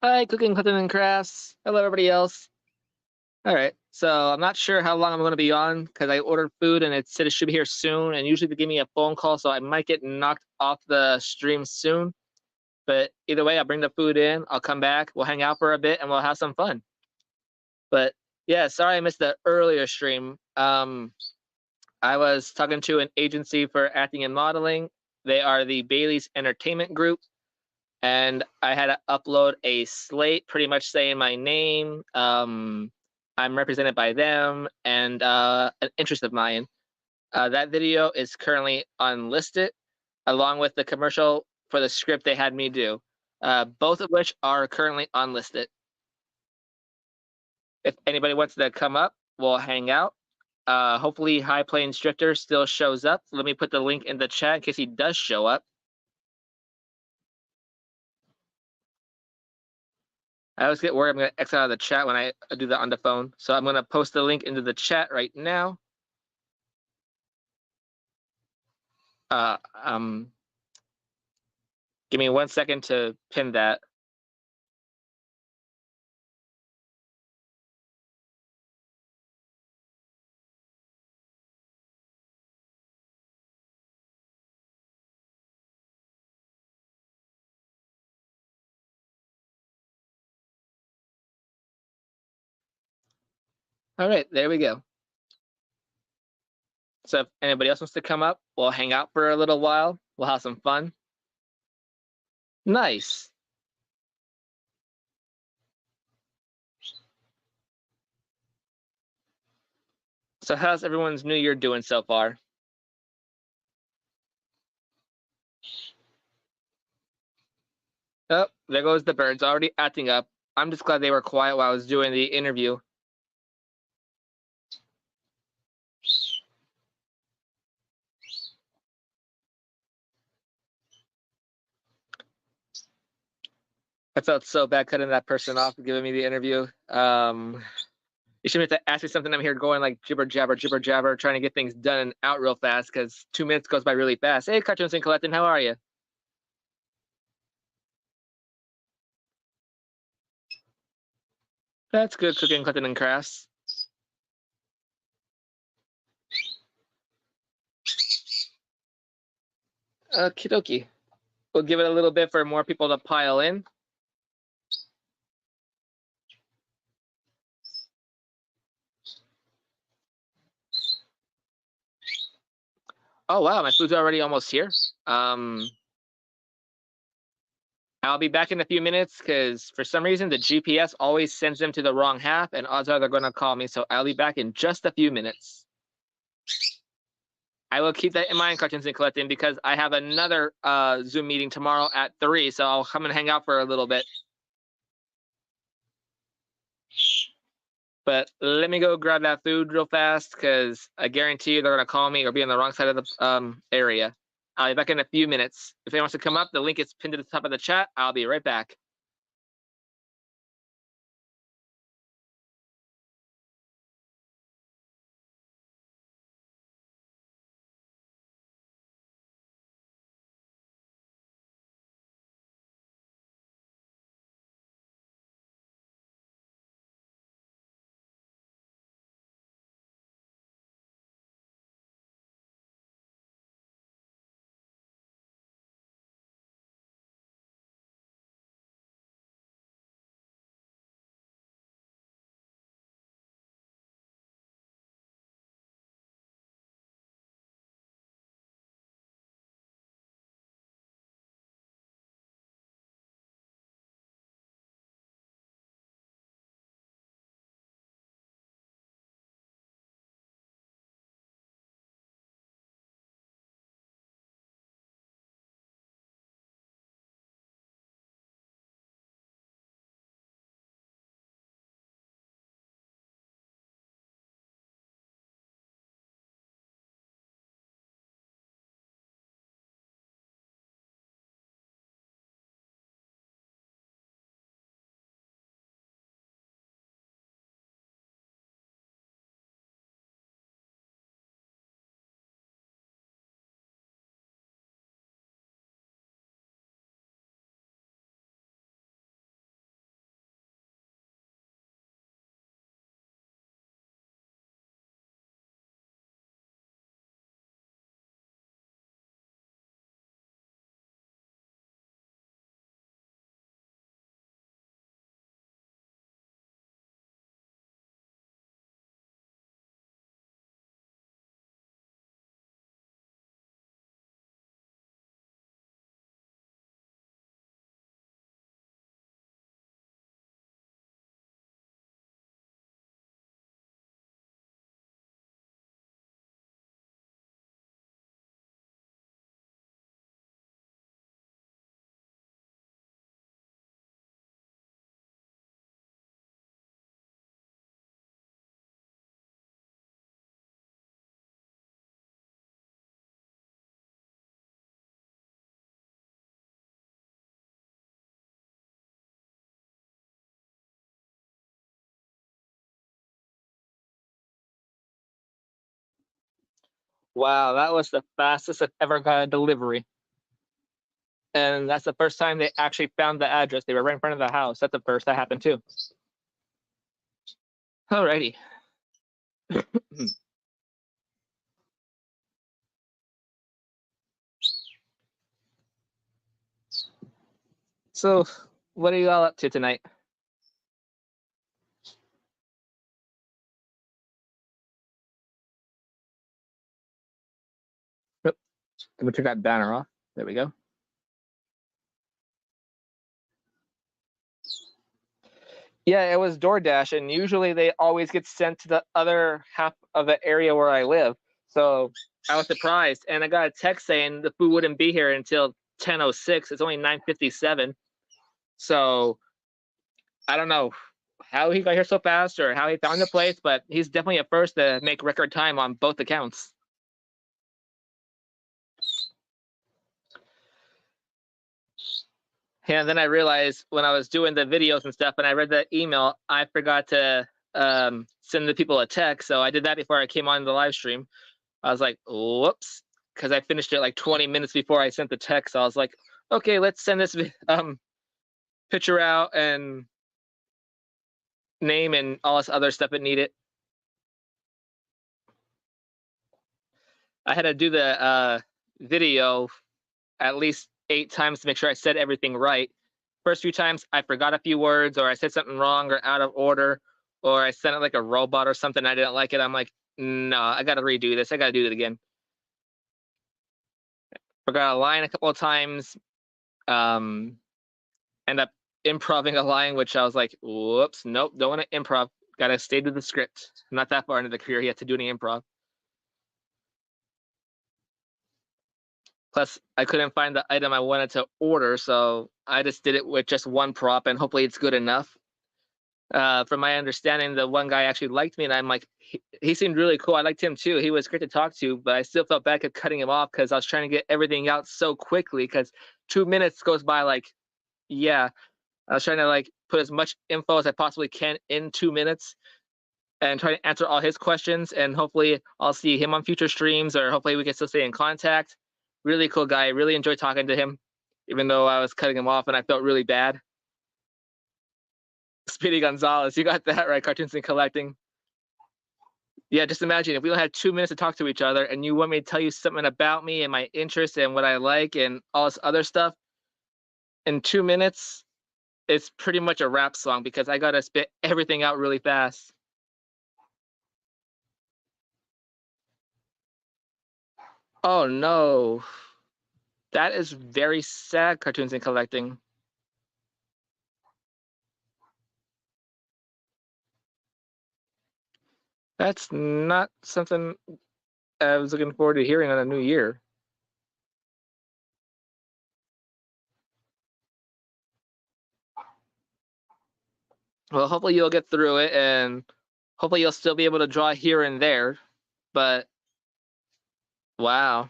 Hi, Cooking Clinton and Crafts. Hello, everybody else. All right. So I'm not sure how long I'm going to be on because I ordered food and it said it should be here soon. And usually they give me a phone call, so I might get knocked off the stream soon. But either way, I'll bring the food in. I'll come back. We'll hang out for a bit and we'll have some fun. But yeah, sorry I missed the earlier stream. I was talking to an agency for acting and modeling. They are the Bailey's Entertainment Group, and I had to upload a slate pretty much saying my name. I'm represented by them and an interest of mine. That video is currently unlisted, along with the commercial for the script they had me do, both of which are currently unlisted. If anybody wants to come up, we'll hang out. Hopefully, High Plains Drifter still shows up. Let me put the link in the chat in case he does show up. I always get worried I'm going to exit out of the chat when I do that on the phone. So I'm going to post the link into the chat right now. Uh, um, Give me 1 second to pin that. All right, there we go. So if anybody else wants to come up, we'll hang out for a little while. We'll have some fun. Nice. So how's everyone's new year doing so far? Oh, there goes the birds already acting up. I'm just glad they were quiet while I was doing the interview. I felt so bad cutting that person off giving me the interview. You shouldn't have to ask me something. I'm here going like jibber jabber, trying to get things done and out real fast because 2 minutes goes by really fast. Hey, Cartoons and Collecting, how are you? That's good, Cooking, Collecting, and Crafts. Okie dokie. We'll give it a little bit for more people to pile in. Oh, wow, my food's already almost here. I'll be back in a few minutes because for some reason the GPS always sends them to the wrong half, and odds are they're going to call me. So I'll be back in just a few minutes. I will keep that in mind, Cartoons and Collecting, because I have another Zoom meeting tomorrow at 3, so I'll come and hang out for a little bit. But let me go grab that food real fast because I guarantee you they're going to call me or be on the wrong side of the area. I'll be back in a few minutes. If anyone wants to come up, the link is pinned to the top of the chat. I'll be right back. Wow, that was the fastest I've ever got a delivery. And that's the first time they actually found the address. They were right in front of the house. That's the first that happened too. Alrighty. So, what are you all up to tonight? Let me turn that banner off. There we go. Yeah, it was DoorDash, and usually they always get sent to the other half of the area where I live. So I was surprised, and I got a text saying the food wouldn't be here until 10:06. It's only 9:57. So I don't know how he got here so fast or how he found the place, but he's definitely a first to make record time on both accounts. And then I realized when I was doing the videos and stuff, and I read the email, I forgot to send the people a text. So I did that before I came on the live stream. I was like, whoops, because I finished it like 20 minutes before I sent the text. So I was like, okay, let's send this picture out and name and all this other stuff it needed. I had to do the video at least 8 times to make sure I said everything right. First few times I forgot a few words, or I said something wrong or out of order, or I sent it like a robot or something. I didn't like it. I'm like, no, I got to redo this. I got to do it again. Forgot a line a couple of times. End up improving a line, which I was like, whoops, nope, don't want to improv. Got to stay to the script. I'm not that far into the career yet to do any improv. Plus, I couldn't find the item I wanted to order, so I just did it with just one prop, and hopefully it's good enough. From my understanding, the one guy actually liked me, and I'm like, he seemed really cool. I liked him too. He was great to talk to, but I still felt bad at cutting him off because I was trying to get everything out so quickly. Because 2 minutes goes by like, yeah. I was trying to like put as much info as I possibly can in 2 minutes, and try to answer all his questions. And hopefully, I'll see him on future streams, or hopefully we can still stay in contact. Really cool guy. Really enjoyed talking to him, even though I was cutting him off and I felt really bad. Speedy Gonzalez, you got that right. Cartoons and Collecting. Yeah, just imagine if we only had 2 minutes to talk to each other, and you want me to tell you something about me and my interests and what I like and all this other stuff in 2 minutes. It's pretty much a rap song because I gotta spit everything out really fast. Oh no. That is very sad, Cartoons and Collecting. That's not something I was looking forward to hearing on a new year. Well, hopefully you'll get through it, and hopefully you'll still be able to draw here and there. But wow.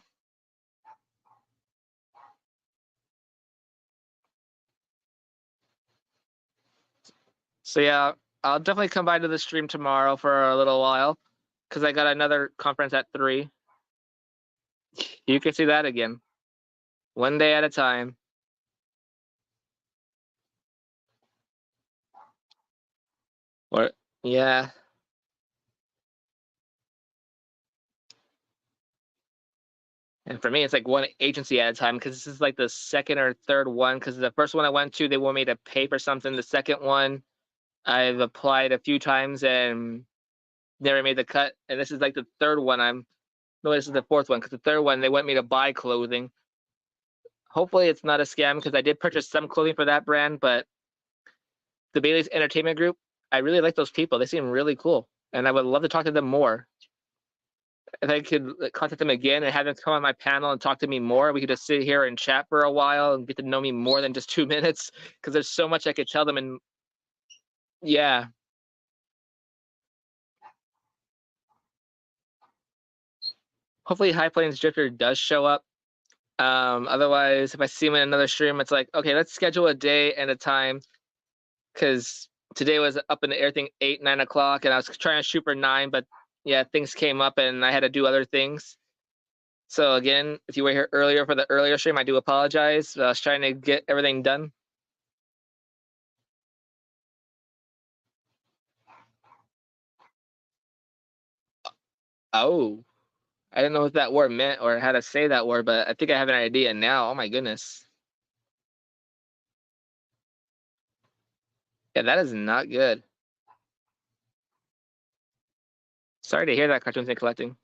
So yeah, I'll definitely come by to the stream tomorrow for a little while because I got another conference at 3. You can see that again. One day at a time. Or yeah. And for me, it's like one agency at a time because this is like the second or third one. Because the first one I went to, they want me to pay for something. The second one, I've applied a few times and never made the cut. And this is like the third one. No, this is the fourth one because the third one they want me to buy clothing. Hopefully, it's not a scam because I did purchase some clothing for that brand. But the Bailey's Entertainment Group, I really like those people. They seem really cool, and I would love to talk to them more. If I could contact them again and have them come on my panel and talk to me more, we could just sit here and chat for a while and get to know me more than just 2 minutes because there's so much I could tell them. And yeah, hopefully High Plains Drifter does show up. Otherwise, if I see him in another stream, it's like, okay, let's schedule a day and a time because today was up in the air thing 8, 9 o'clock, and I was trying to shoot for 9, but yeah, things came up and I had to do other things. So again, if you were here earlier for the earlier stream, I do apologize. I was trying to get everything done. Oh, I didn't know what that word meant or how to say that word, but I think I have an idea now. Oh my goodness. Yeah, that is not good. Sorry to hear that, Cartoons and Collecting.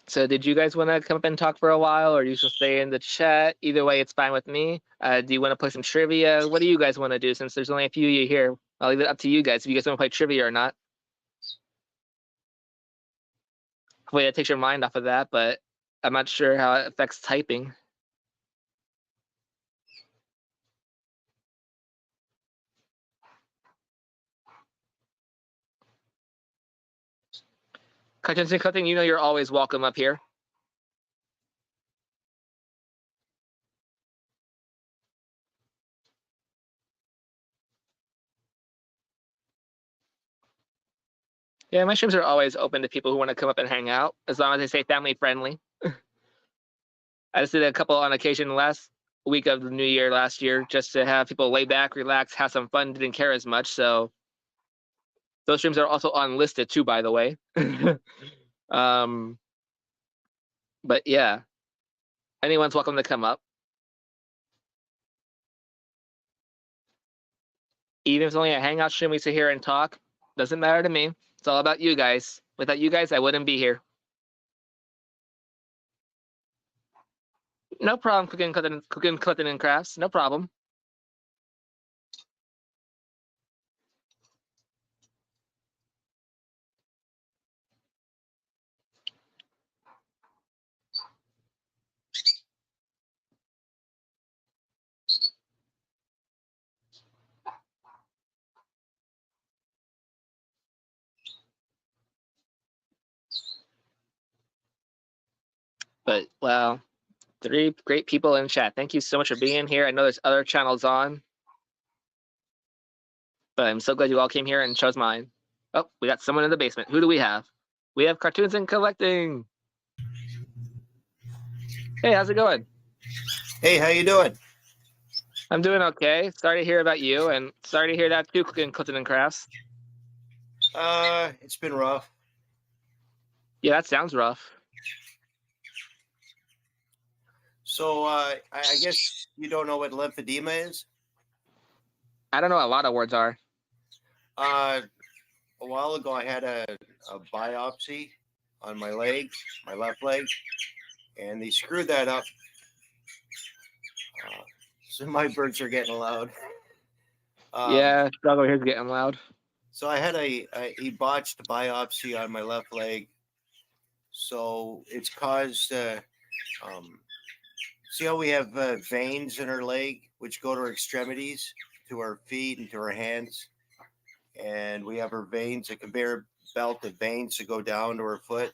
So did you guys want to come up and talk for a while, or you should stay in the chat? Either way, it's fine with me. Do you want to play some trivia? What do you guys want to do? Since there's only a few of you here, I'll leave it up to you guys if you guys want to play trivia or not. Hopefully that takes your mind off of that, but I'm not sure how it affects typing. Cartoons and Collecting, you know you're always welcome up here. Yeah, my streams are always open to people who want to come up and hang out, as long as they say family friendly. I just did a couple on occasion last week of the new year last year, just to have people lay back, relax, have some fun, didn't care as much. So those streams are also unlisted too, by the way. But yeah, anyone's welcome to come up. Even if it's only a hangout stream, we sit here and talk. Doesn't matter to me. It's all about you guys. Without you guys, I wouldn't be here. No problem, cooking, Clifton, and Crafts. No problem. But well, 3 great people in chat. Thank you so much for being here. I know there's other channels on, but I'm so glad you all came here and chose mine. Oh, we got someone in the basement. Who do we have? We have Cartoons and Collecting. Hey, how's it going? Hey, how you doing? I'm doing okay. Sorry to hear about you, and sorry to hear that too, cooking, Clifton, and Crafts. It's been rough. Yeah, that sounds rough. So, I guess you don't know what lymphedema is? I don't know what a lot of words are. A while ago, I had a biopsy on my leg, my left leg, and they screwed that up. So my birds are getting loud. Yeah, struggle here's getting loud. So I had a botched biopsy on my left leg. So it's caused. See how we have veins in our leg, which go to our extremities, to our feet, and to our hands. And we have our veins, a conveyor belt of veins that go down to our foot,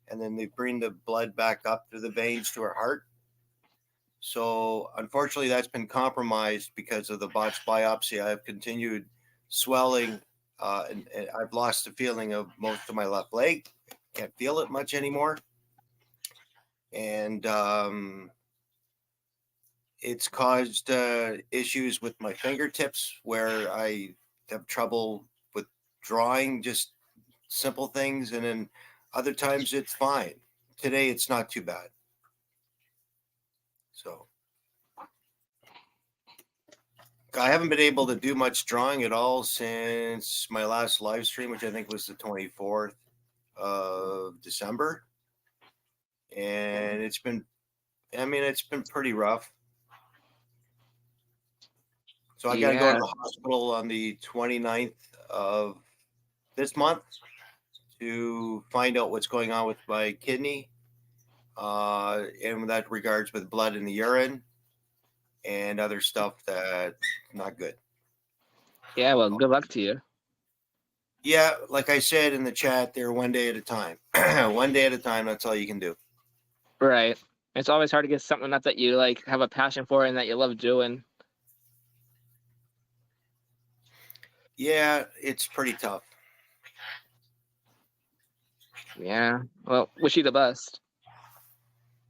and then they bring the blood back up through the veins to our heart. So unfortunately, that's been compromised because of the botched biopsy. I have continued swelling, and I've lost the feeling of most of my left leg. Can't feel it much anymore. And it's caused issues with my fingertips where I have trouble with drawing just simple things, and then other times it's fine. Today it's not too bad. So I haven't been able to do much drawing at all since my last live stream, which I think was the 24th of December. And it's been pretty rough. So I got to go to the hospital on the 29th of this month to find out what's going on with my kidney, in that regards with blood in the urine and other stuff that's not good. Yeah, well, good luck to you. Yeah, like I said in the chat, they're one day at a time. One day at a time, that's all you can do. Right. It's always hard to get something up that you like have a passion for and that you love doing. Yeah, it's pretty tough. Yeah. Well, wish you the best.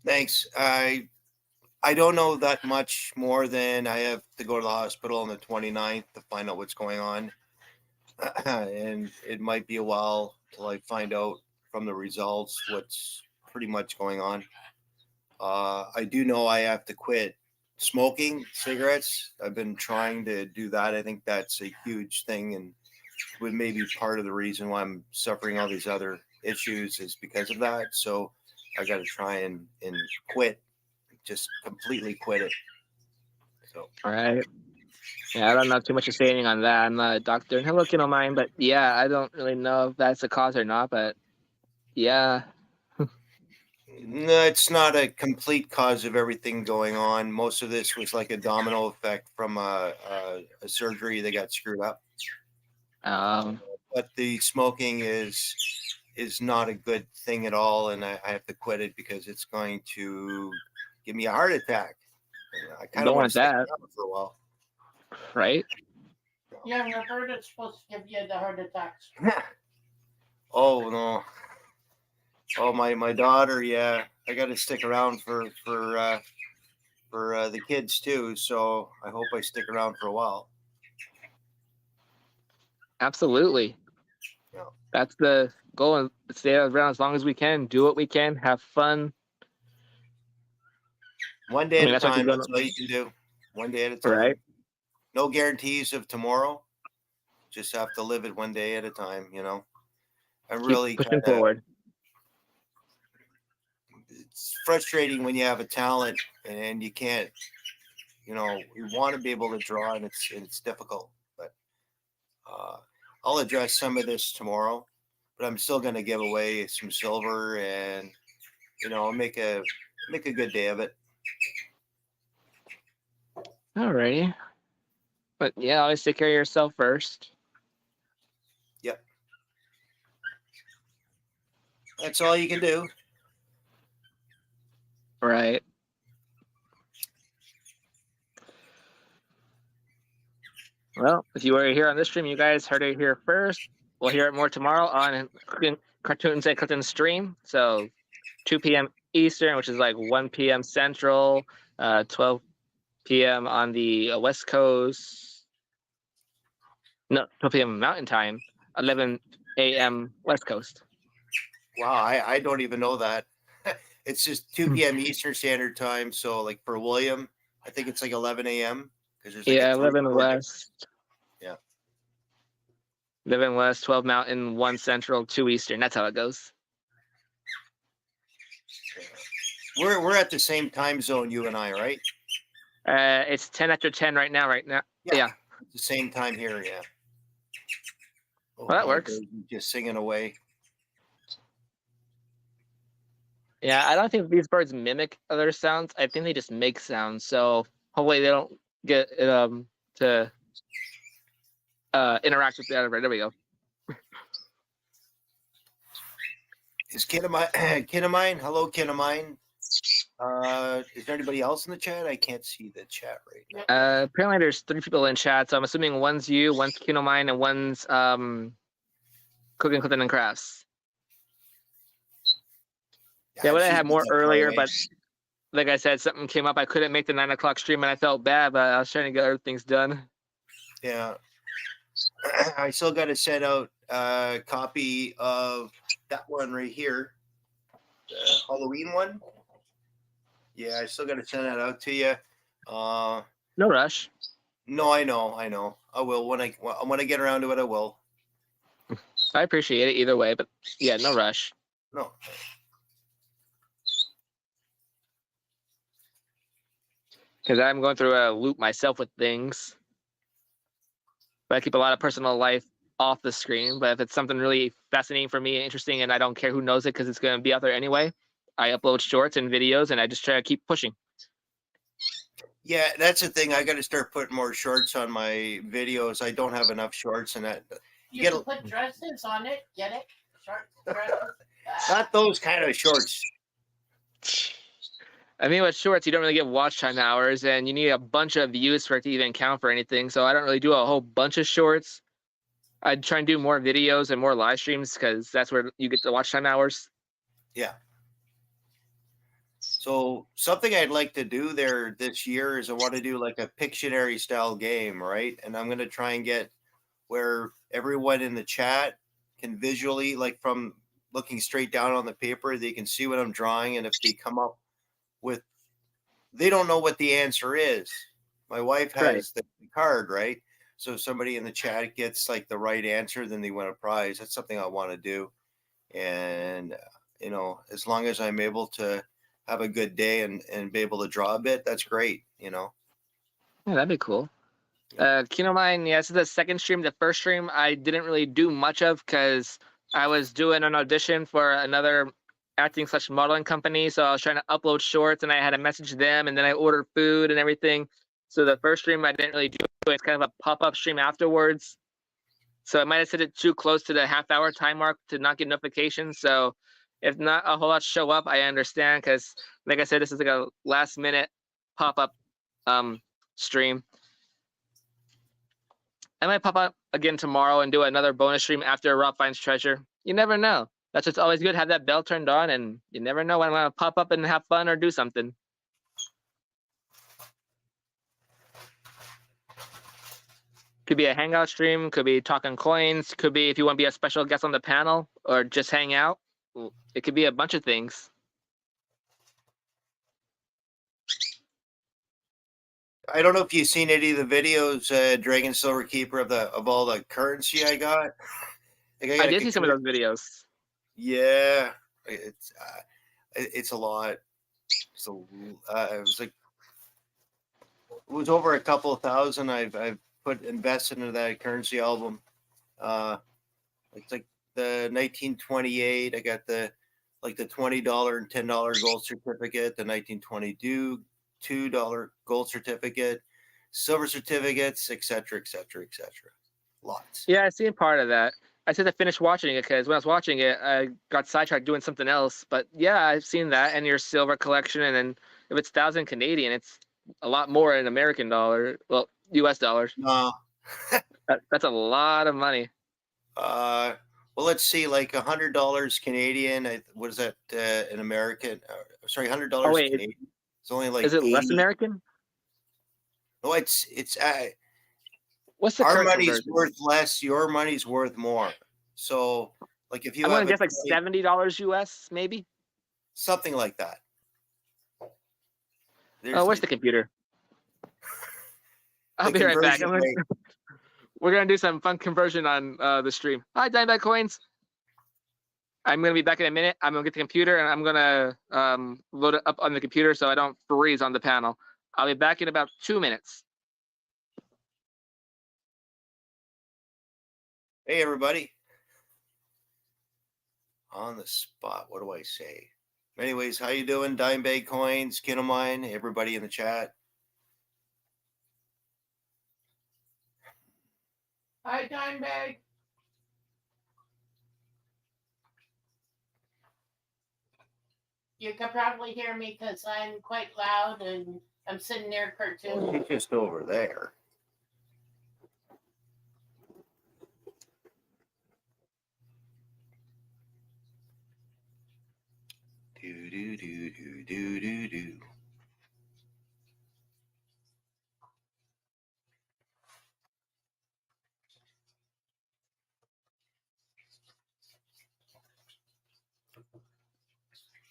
Thanks. I don't know that much more than I have to go to the hospital on the 29th to find out what's going on. And it might be a while till I find out from the results what's pretty much going on. I do know I have to quit smoking cigarettes. I've been trying to do that. I think that's a huge thing and would maybe part of the reason why I'm suffering all these other issues is because of that. So I got to try and quit, just completely quit it. So, All right. Yeah, I don't know too much to say anything on that. I'm not a doctor, and hello, kid of mine, but yeah, I don't really know if that's the cause or not. But yeah, no, it's not a complete cause of everything going on. Most of this was like a domino effect from a surgery that got screwed up. But the smoking is not a good thing at all, and I have to quit it because it's going to give me a heart attack. I kind of don't want want to stay that, around for a while. right? Yeah, I've heard it's supposed to give you the heart attacks. Oh no. Oh my daughter, yeah. I got to stick around for the kids too. So I hope I stick around for a while. Absolutely. Yeah. That's the goal, and stay around as long as we can. Do what we can. Have fun. One day I mean, at a that's what time. you're That's gonna, all you can do. One day at a time. right? No guarantees of tomorrow. Just have to live it one day at a time. I'm Keep really pushing kind of. forward. It's frustrating when you have a talent and you can't. You want to be able to draw, and it's difficult. But I'll address some of this tomorrow. But I'm still going to give away some silver and make a good day of it. Alrighty. But yeah, always take care of yourself first. Yep. That's all you can do. Right. Well, if you were here on this stream, you guys heard it here first. We'll hear it more tomorrow on Cartoons and Clinton stream. So 2 p.m. Eastern, which is like 1 p.m. Central, 12 p.m. on the West Coast. No, 12 p.m. Mountain Time, 11 a.m. West Coast. Wow, I don't even know that. It's just 2 p.m. Eastern Standard Time. So like for William, I think it's like 11 a.m. Because there's like 11 West. Yeah. 11 West, 12 Mountain, 1 Central, 2 Eastern. That's how it goes. We're at the same time zone, you and I, right? It's 10 after 10 right now. Yeah. The same time here, yeah. Well, that works. Just singing away. Yeah, I don't think these birds mimic other sounds. I think they just make sounds. So hopefully they don't get to interact with the other bird. There we go. Is Kin of mine? Hello, Kin of mine. Is there anybody else in the chat? I can't see the chat right now. Apparently there's 3 people in chat, so I'm assuming one's you, one's Kin of mine, and one's Cooking Clinton and Crafts. Yeah, but I had more earlier, but like I said, something came up. I couldn't make the 9 o'clock stream, and I felt bad, but I was trying to get other things done. Yeah. I still got to send out a copy of that one right here, the Halloween one. Yeah, I still got to send that out to you. No rush. No, I know. I will when I get around to it. I will. I appreciate it either way, but yeah, no rush. No. Because I'm going through a loop myself with things. But I keep a lot of personal life off the screen. But if it's something really fascinating for me and interesting, and I don't care who knows it because it's going to be out there anyway, I upload shorts and videos, and I just try to keep pushing. Yeah, that's the thing. I got to start putting more shorts on my videos. I don't have enough shorts, and that you can put dresses on it. Get it? Shorts, dresses. Not those kind of shorts. I mean, with shorts, you don't really get watch time hours, and you need a bunch of views for it to even count for anything. So I don't really do a whole bunch of shorts. I'd try and do more videos and more live streams because that's where you get the watch time hours. Yeah. So something I'd like to do there this year is I want to do like a Pictionary style game, right? And I'm going to try and get where everyone in the chat can visually, like from looking straight down on the paper, they can see what I'm drawing. And if they come up with, they don't know what the answer is. My wife has the card, right? So if somebody in the chat gets like the right answer, then they win a prize. That's something I want to do. And, you know, as long as I'm able to have a good day and be able to draw a bit, that's great, you know? Yeah, that'd be cool. Kino Mine, yeah, this is the second stream. The first stream I didn't really do much of because I was doing an audition for another acting/modeling company. So I was trying to upload shorts and I had to message them and then I ordered food and everything. So the first stream I didn't really do. It's kind of a pop-up stream afterwards. So I might have set it too close to the half-hour time mark to not get notifications. So if not a whole lot show up, I understand because, like I said, this is like a last-minute pop-up stream. I might pop up again tomorrow and do another bonus stream after Rob finds treasure. You never know. That's what's always good. Have that bell turned on, and you never know when I'm gonna pop up and have fun or do something. Could be a hangout stream, could be talking coins, could be if you want to be a special guest on the panel or just hang out. It could be a bunch of things. I don't know if you've seen any of the videos, Dragon Silver Keeper, of all the currency I got. Like I did see some of those videos. Yeah, it's a lot. So it was like it was over a couple of thousand. I've invested into that currency album. It's like the 1928. I got the $20 and $10 gold certificate. The 1922 $2 gold certificate, silver certificates, etc., etc., etc. Lots. Yeah, I seen part of that. I said I finished watching it because when I was watching it, I got sidetracked doing something else. But yeah, I've seen that and your silver collection. And then if it's 1,000 Canadian, it's a lot more in American dollar. Well, US dollars. No. That's a lot of money. Well, let's see, like $100 Canadian. What is that in American? Sorry, $100 Canadian. It's only like. Is it 80. less American? No, it's. What's the our current money's conversion? worth less. Your money's worth more. So, like, if you I'm have gonna guess like $70 US, maybe. Something like that. Where's the computer? I'll be right back. We're gonna do some fun conversion on the stream. Hi, Dimebag Coins. I'm gonna be back in a minute. I'm gonna get the computer and I'm gonna load it up on the computer so I don't freeze on the panel. I'll be back in about 2 minutes. Hey, everybody. On the spot. What do I say? Anyways, how you doing? Dimebag Coins, Kino Mine, everybody in the chat. Hi, Dimebag. You can probably hear me because I'm quite loud and I'm sitting near cartoon. He's just over there. Do do do do do do do.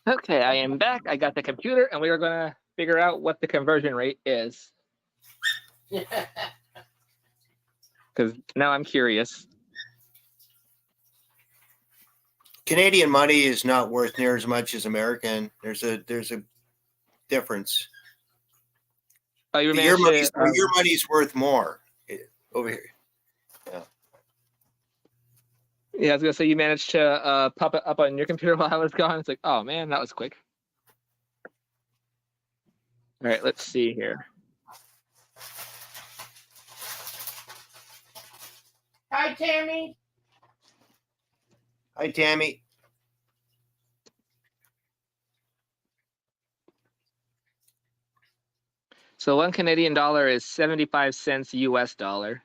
Okay, I am back. I got the computer and we are gonna figure out what the conversion rate is. Because now I'm curious. Canadian money is not worth near as much as American. There's a difference. Oh, your money's worth more over here. Yeah. Yeah, I was gonna say you managed to pop it up on your computer while I was gone. It's like, oh man, that was quick. All right, let's see here. Hi, Tammy. Hi, Tammy. So one Canadian dollar is 75 cents US dollar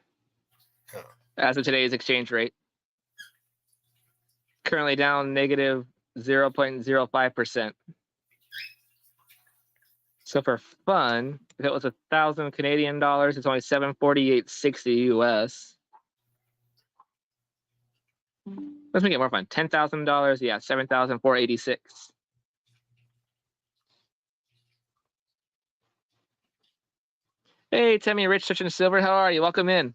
Oh. as of today's exchange rate. Currently down negative 0.05%. So for fun, if it was 1,000 Canadian dollars, it's only 748.60 US. Let's make it more fun. $10,000, yeah, 7,486. Hey, Timmy, Rich, Such and Silver, how are you? Welcome in.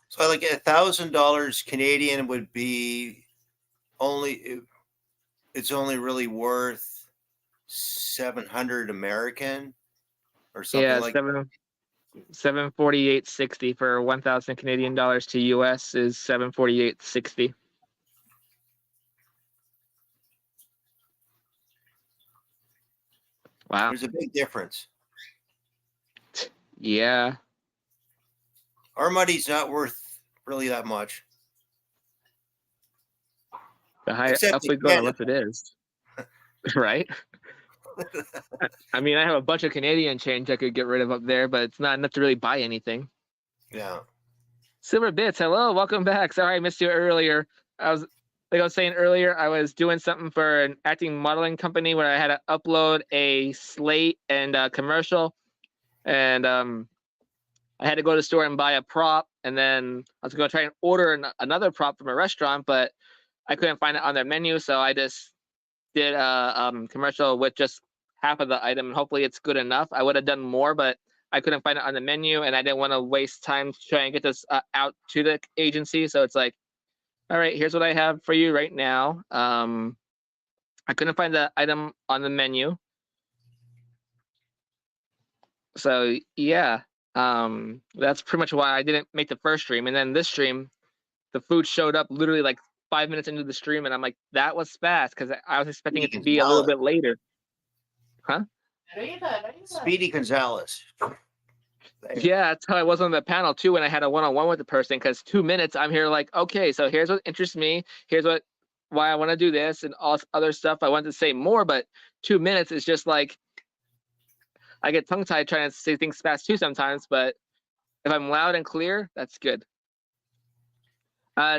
So like $1,000 Canadian would be only, it's only really worth 700 American or something Yeah, like 748.60 for 1,000 Canadian dollars to US is 748.60. Wow. There's a big difference. Yeah. Our money's not worth really that much. The higher Except up in we go, the Canada. less it is. Right? I mean, I have a bunch of Canadian change I could get rid of up there, but it's not enough to really buy anything. Yeah. Silver Bits, hello, welcome back. Sorry I missed you earlier. Like I was saying earlier, I was doing something for an acting modeling company where I had to upload a slate and a commercial, and I had to go to the store and buy a prop, and then I was going to try and order another prop from a restaurant, but I couldn't find it on their menu, so I just did a commercial with just half of the item, and hopefully it's good enough. I would have done more, but I couldn't find it on the menu, and I didn't want to waste time to try and get this out to the agency. So it's like, all right, here's what I have for you right now. I couldn't find the item on the menu. So yeah, that's pretty much why I didn't make the first stream. And then this stream, the food showed up literally like 5 minutes into the stream, and I'm like, that was fast because I was expecting it to be a little bit later. Huh? Speedy Gonzalez. Yeah, that's how I was on the panel too when I had a one-on-one with the person, because 2 minutes I'm here like, okay, so here's what interests me, here's why I want to do this and all this other stuff. I want to say more, but 2 minutes is just like, I get tongue-tied trying to say things fast too sometimes, but if I'm loud and clear, that's good.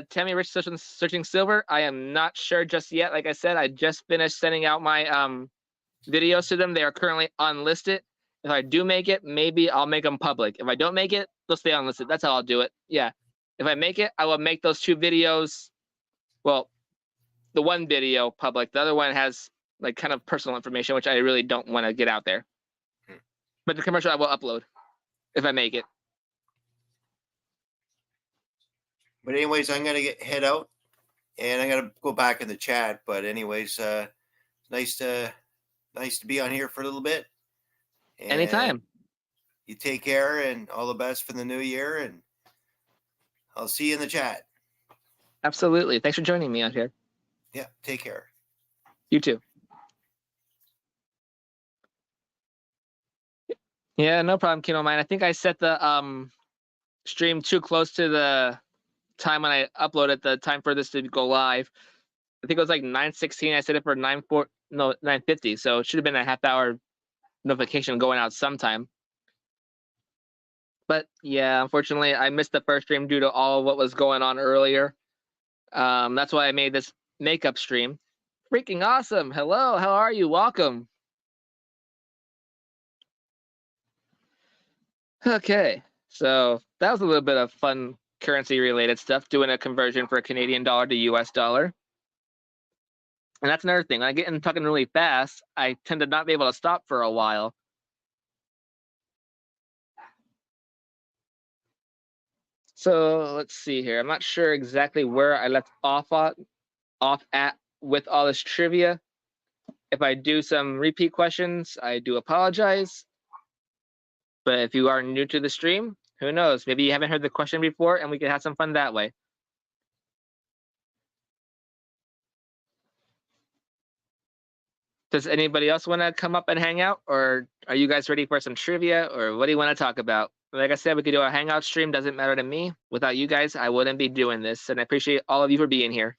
Tammy Rich Searching Silver, I am not sure just yet. Like I said, I just finished sending out my videos to them. They are currently unlisted. If I do make it, maybe I'll make them public. If I don't make it, they'll stay unlisted. That's how I'll do it. Yeah. If I make it, I will make those 2 videos. Well, the one video public. The other one has like kind of personal information, which I really don't want to get out there. But the commercial I will upload if I make it. But anyways, I'm gonna head out, and I'm gonna go back in the chat. But anyways, nice to be on here for a little bit. And Anytime. You take care, and all the best for the new year. And I'll see you in the chat. Absolutely. Thanks for joining me out here. Yeah, take care. You too. Yeah, no problem, Kino Mine. I think I set the stream too close to the time when I uploaded the time for this to go live. I think it was like 9:16. I set it for 9:50. So it should have been a half-hour notification going out sometime. But yeah, unfortunately, I missed the first stream due to all of what was going on earlier. That's why I made this makeup stream. Freaking awesome. Hello, how are you? Welcome. Okay, so that was a little bit of fun currency related stuff, doing a conversion for a Canadian dollar to US dollar. And that's another thing. When I get in talking really fast, I tend to not be able to stop for a while. So let's see here. I'm not sure exactly where I left off at with all this trivia. If I do some repeat questions, I do apologize. But if you are new to the stream, who knows? Maybe you haven't heard the question before, and we can have some fun that way. Does anybody else want to come up and hang out, or are you guys ready for some trivia, or what do you want to talk about? Like I said, we could do a hangout stream. Doesn't matter to me. Without you guys, I wouldn't be doing this, and I appreciate all of you for being here.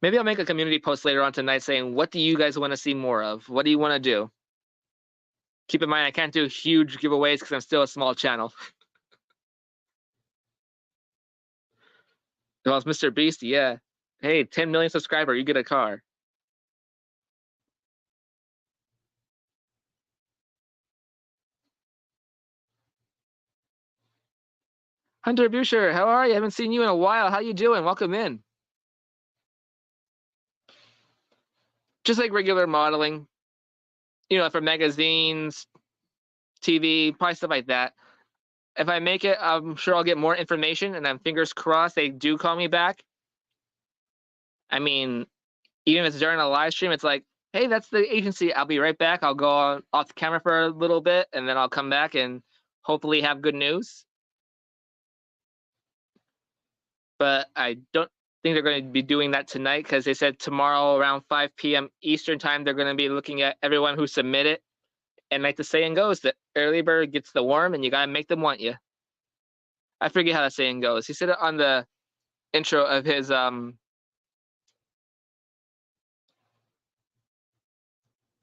Maybe I'll make a community post later on tonight saying, what do you guys want to see more of? What do you want to do? Keep in mind, I can't do huge giveaways because I'm still a small channel. Well, it's Mr. Beast, yeah. Hey, 10 million subscriber, you get a car. Hunter Busher, how are you? I haven't seen you in a while. How you doing? Welcome in. Just like regular modeling, for magazines, TV, probably stuff like that. If I make it, I'm sure I'll get more information, and I'm fingers crossed they do call me back. I mean, even if it's during a live stream, it's like, hey, that's the agency. I'll be right back. I'll go off the camera for a little bit, and then I'll come back and hopefully have good news. But I don't think they're going to be doing that tonight because they said tomorrow around 5 p.m. Eastern time, they're going to be looking at everyone who submitted. And like the saying goes, the early bird gets the worm, and you got to make them want you. I forget how that saying goes. He said it on the intro of his I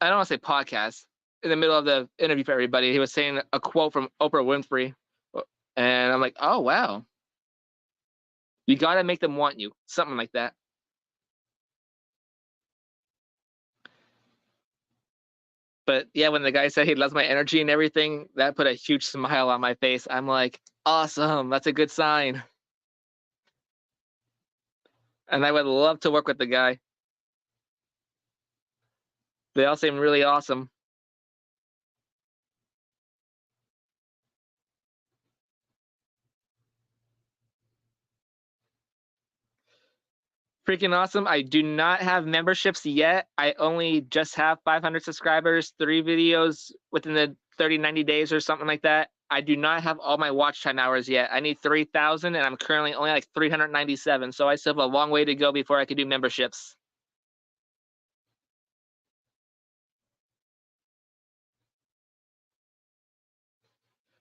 don't want to say podcast. In the middle of the interview for everybody, he was saying a quote from Oprah Winfrey, and I'm like, oh wow, you got to make them want you, something like that. But yeah, when the guy said he loves my energy and everything, that put a huge smile on my face. I'm like, awesome, that's a good sign. And I would love to work with the guy. They all seem really awesome. Freaking awesome. I do not have memberships yet. I only just have 500 subscribers, 3 videos within the 30, 90 days or something like that. I do not have all my watch time hours yet. I need 3,000, and I'm currently only like 397. So I still have a long way to go before I can do memberships.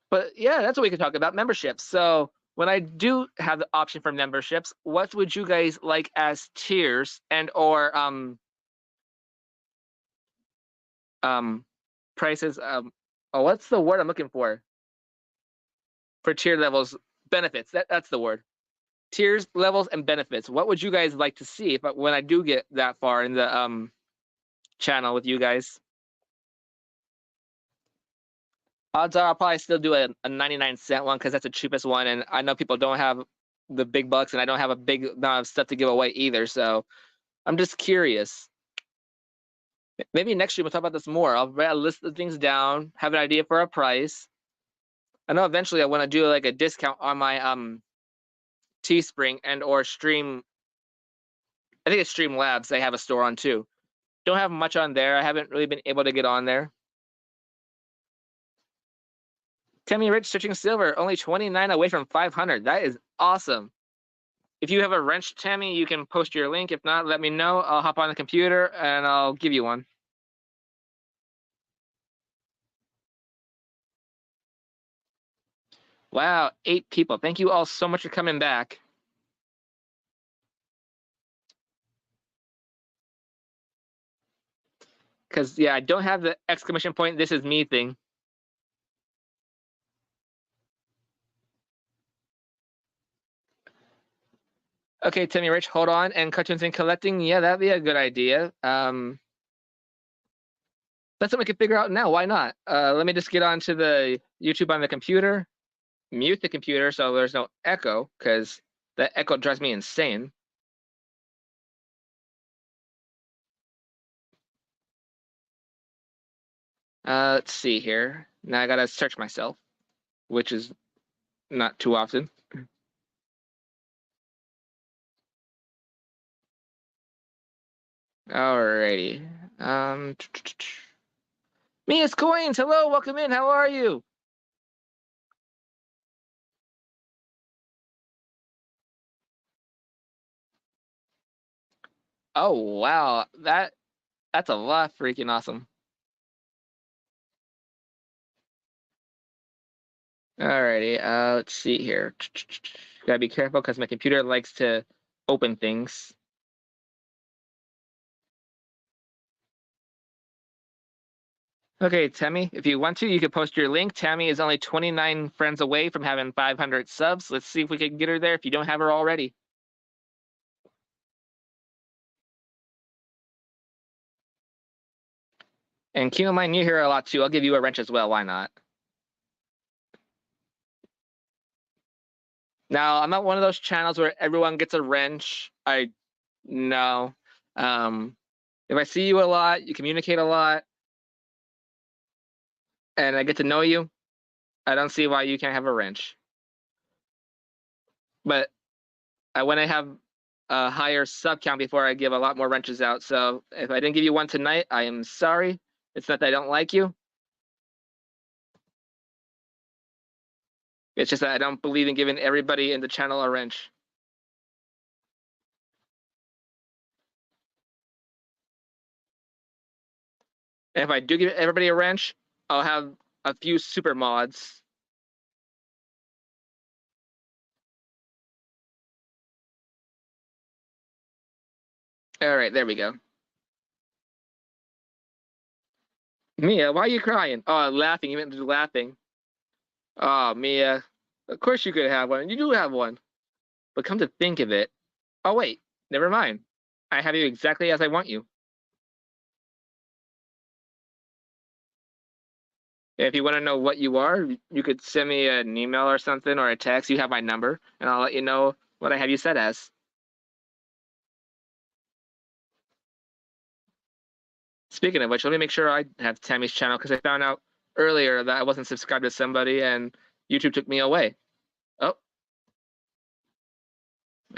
But yeah, that's what we could talk about, memberships. So when I do have the option for memberships, what would you guys like as tiers and or prices? What's the word I'm looking for tier levels? Benefits. That's the word. Tiers, levels, and benefits. What would you guys like to see if when I do get that far in the channel with you guys? Odds are I'll probably still do a 99-cent one because that's the cheapest one, and I know people don't have the big bucks, and I don't have a big amount of stuff to give away either. So I'm just curious. Maybe next year we'll talk about this more. I'll write a list of things down, have an idea for a price. I know eventually I want to do like a discount on my Teespring and or Stream. I think it's Streamlabs. They have a store on too. Don't have much on there. I haven't really been able to get on there. Tammy Rich searching silver, only 29 away from 500. That is awesome. If you have a wrench, Tammy, you can post your link. If not, let me know. I'll hop on the computer and I'll give you one. Wow, 8 people. Thank you all so much for coming back. Because, yeah, I don't have the exclamation point, this is me thing. Okay, Timmy Rich, hold on. And Cartoons and Collecting, yeah, that'd be a good idea. That's something we can figure out now. Why not? Let me just get onto the YouTube on the computer, mute the computer so there's no echo, because the echo drives me insane. Let's see here. Now I gotta search myself, which is not too often. Alrighty. Mia's Coins, hello, welcome in. How are you? Oh wow, that's a lot freaking awesome. Alrighty, let's see here. Gotta be careful because my computer likes to open things. Okay, Tammy, if you want to, you could post your link. Tammy is only 29 friends away from having 500 subs. Let's see if we can get her there if you don't have her already. And keep in mind, you're here a lot too. I'll give you a wrench as well. Why not? Now, I'm not one of those channels where everyone gets a wrench. No. If I see you a lot, you communicate a lot, and I get to know you, I don't see why you can't have a wrench. But I want to have a higher sub count before I give a lot more wrenches out. So if I didn't give you one tonight, I am sorry. It's not that I don't like you. It's just that I don't believe in giving everybody in the channel a wrench. And if I do give everybody a wrench, I'll have a few super mods. All right, there we go. Mia, why are you crying? Oh, laughing. You meant to do laughing. Oh, Mia. Of course you could have one. You do have one. But come to think of it. Oh, wait. Never mind. I have you exactly as I want you. If you want to know what you are, you could send me an email or something or a text. You have my number, and I'll let you know what I have you set as. Speaking of which, let me make sure I have Tammy's channel because I found out earlier that I wasn't subscribed to somebody and YouTube took me away. Oh.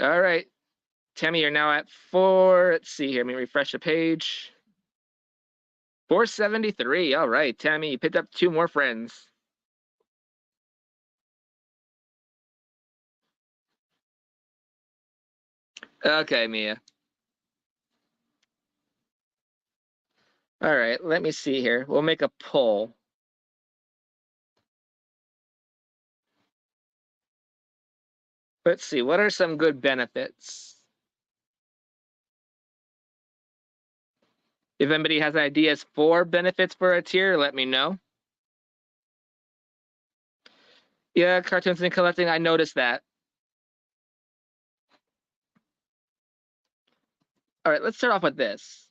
All right. Tammy, you're now at 4. Let's see here. Let me refresh the page. 473. All right, Tammy, you picked up 2 more friends. Okay, Mia. All right, let me see here. We'll make a poll. Let's see, what are some good benefits? If anybody has ideas for benefits for a tier, let me know. Yeah, cartoons and collecting, I noticed that. All right, let's start off with this.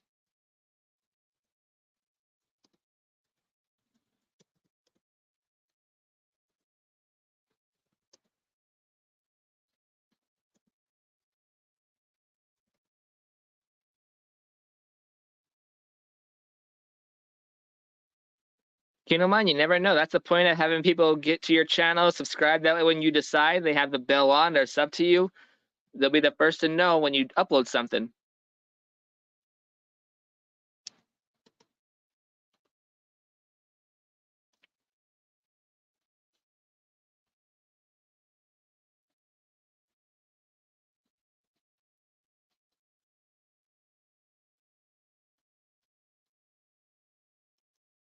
Keep in mind, you never know. That's the point of having people get to your channel, subscribe. That way when you decide, they have the bell on, they're sub to you. They'll be the first to know when you upload something.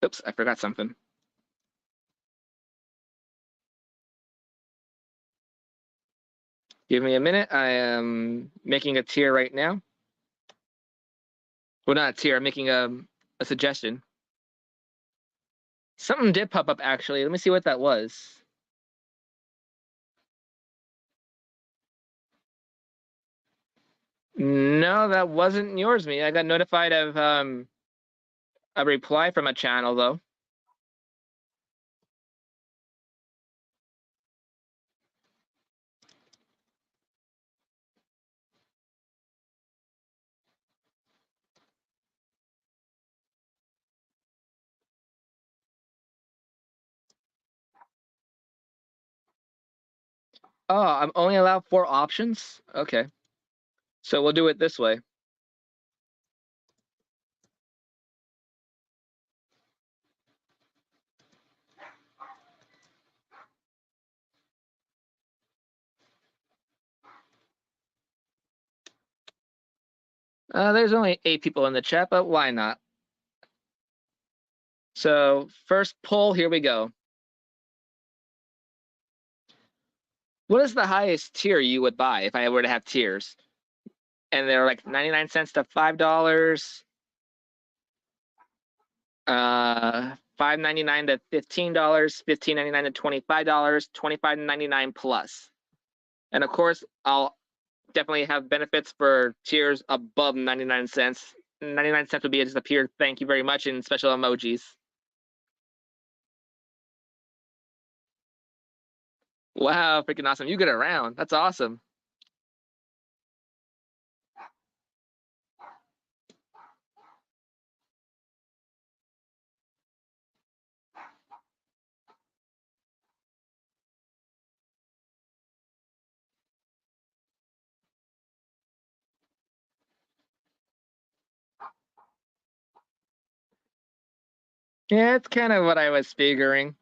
Oops, I forgot something. Give me a minute. I am making a tier right now. Well, not a tier. I'm making a suggestion. Something did pop up, actually. Let me see what that was. No, that wasn't yours, me. I got notified of a reply from a channel, though. Oh, I'm only allowed 4 options? Okay. So we'll do it this way. There's only 8 people in the chat, but why not? So first poll, here we go. What is the highest tier you would buy if I were to have tiers? And they're like 99 cents to $5. $5.99 to $15, $15.99 to $25, $25.99 plus. And of course, I'll definitely have benefits for tiers above 99 cents. 99 cents would be just a pure thank you very much and special emojis. Wow, freaking awesome. You get around. That's awesome. Yeah, it's kind of what I was figuring.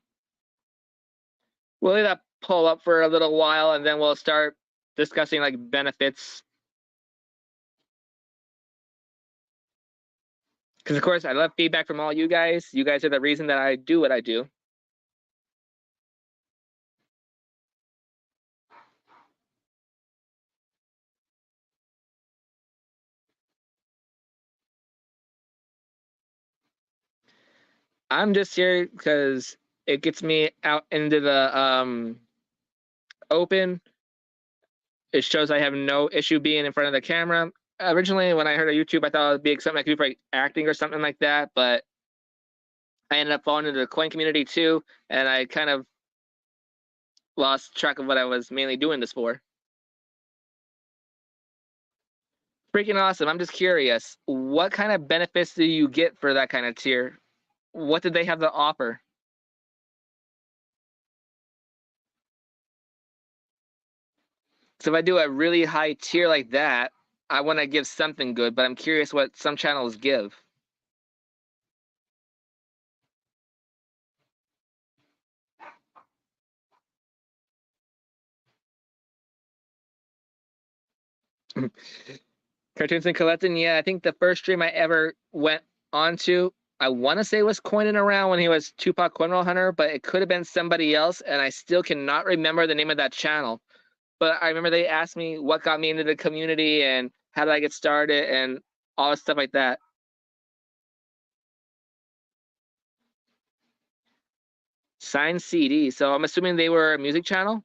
We'll let that pull up for a little while and then we'll start discussing like benefits. Because of course I love feedback from all you guys. You guys are the reason that I do what I do. I'm just here because it gets me out into the open. It shows I have no issue being in front of the camera. Originally, when I heard of YouTube, I thought it would be something I could do for like acting or something like that, but I ended up falling into the coin community too, and I kind of lost track of what I was mainly doing this for. Freaking awesome. I'm just curious, what kind of benefits do you get for that kind of tier? What did they have to offer? So if I do a really high tier like that, I want to give something good, but I'm curious what some channels give. Cartoons and collecting, yeah, I think the first stream I ever went onto, I want to say was Coining Around when he was Tupac Coinroll Hunter, but it could have been somebody else, and I still cannot remember the name of that channel. But I remember they asked me what got me into the community and how did I get started and all this stuff like that. Signed CD, so I'm assuming they were a music channel?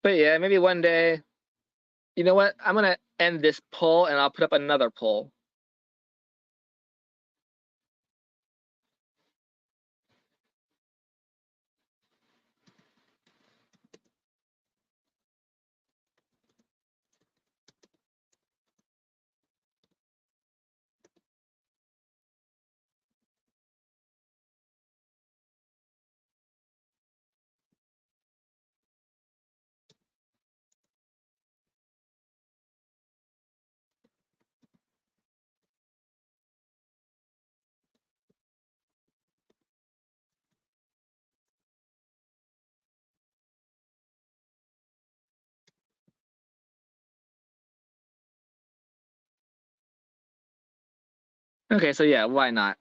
But yeah, maybe one day. You know what? I'm gonna end this poll and I'll put up another poll. Okay, so yeah, why not?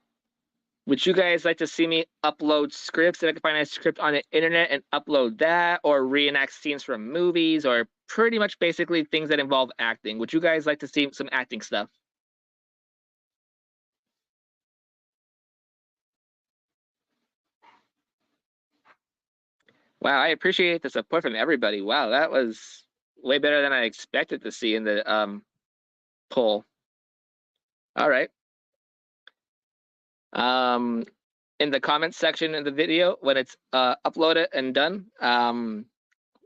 Would you guys like to see me upload scripts? If I can find a script on the internet and upload that, or reenact scenes from movies, or pretty much basically things that involve acting? Would you guys like to see some acting stuff? Wow, I appreciate the support from everybody. Wow, that was way better than I expected to see in the poll. All right. In the comments section of the video, when it's uploaded and done,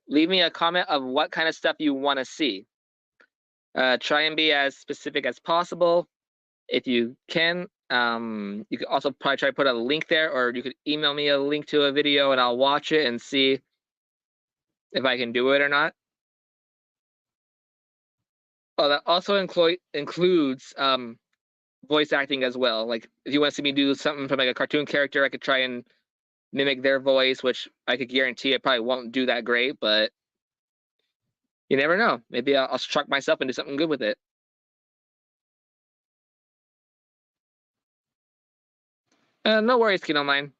leave me a comment of what kind of stuff you want to see. Try and be as specific as possible. If you can, you could also probably try to put a link there, or you could email me a link to a video and I'll watch it and see if I can do it or not. Oh, that also includes voice acting as well. Like if you want to see me do something from like a cartoon character, I could try and mimic their voice, which I could guarantee I probably won't do that great, but you never know. Maybe I'll struck myself and do something good with it. No worries, Kino Mine.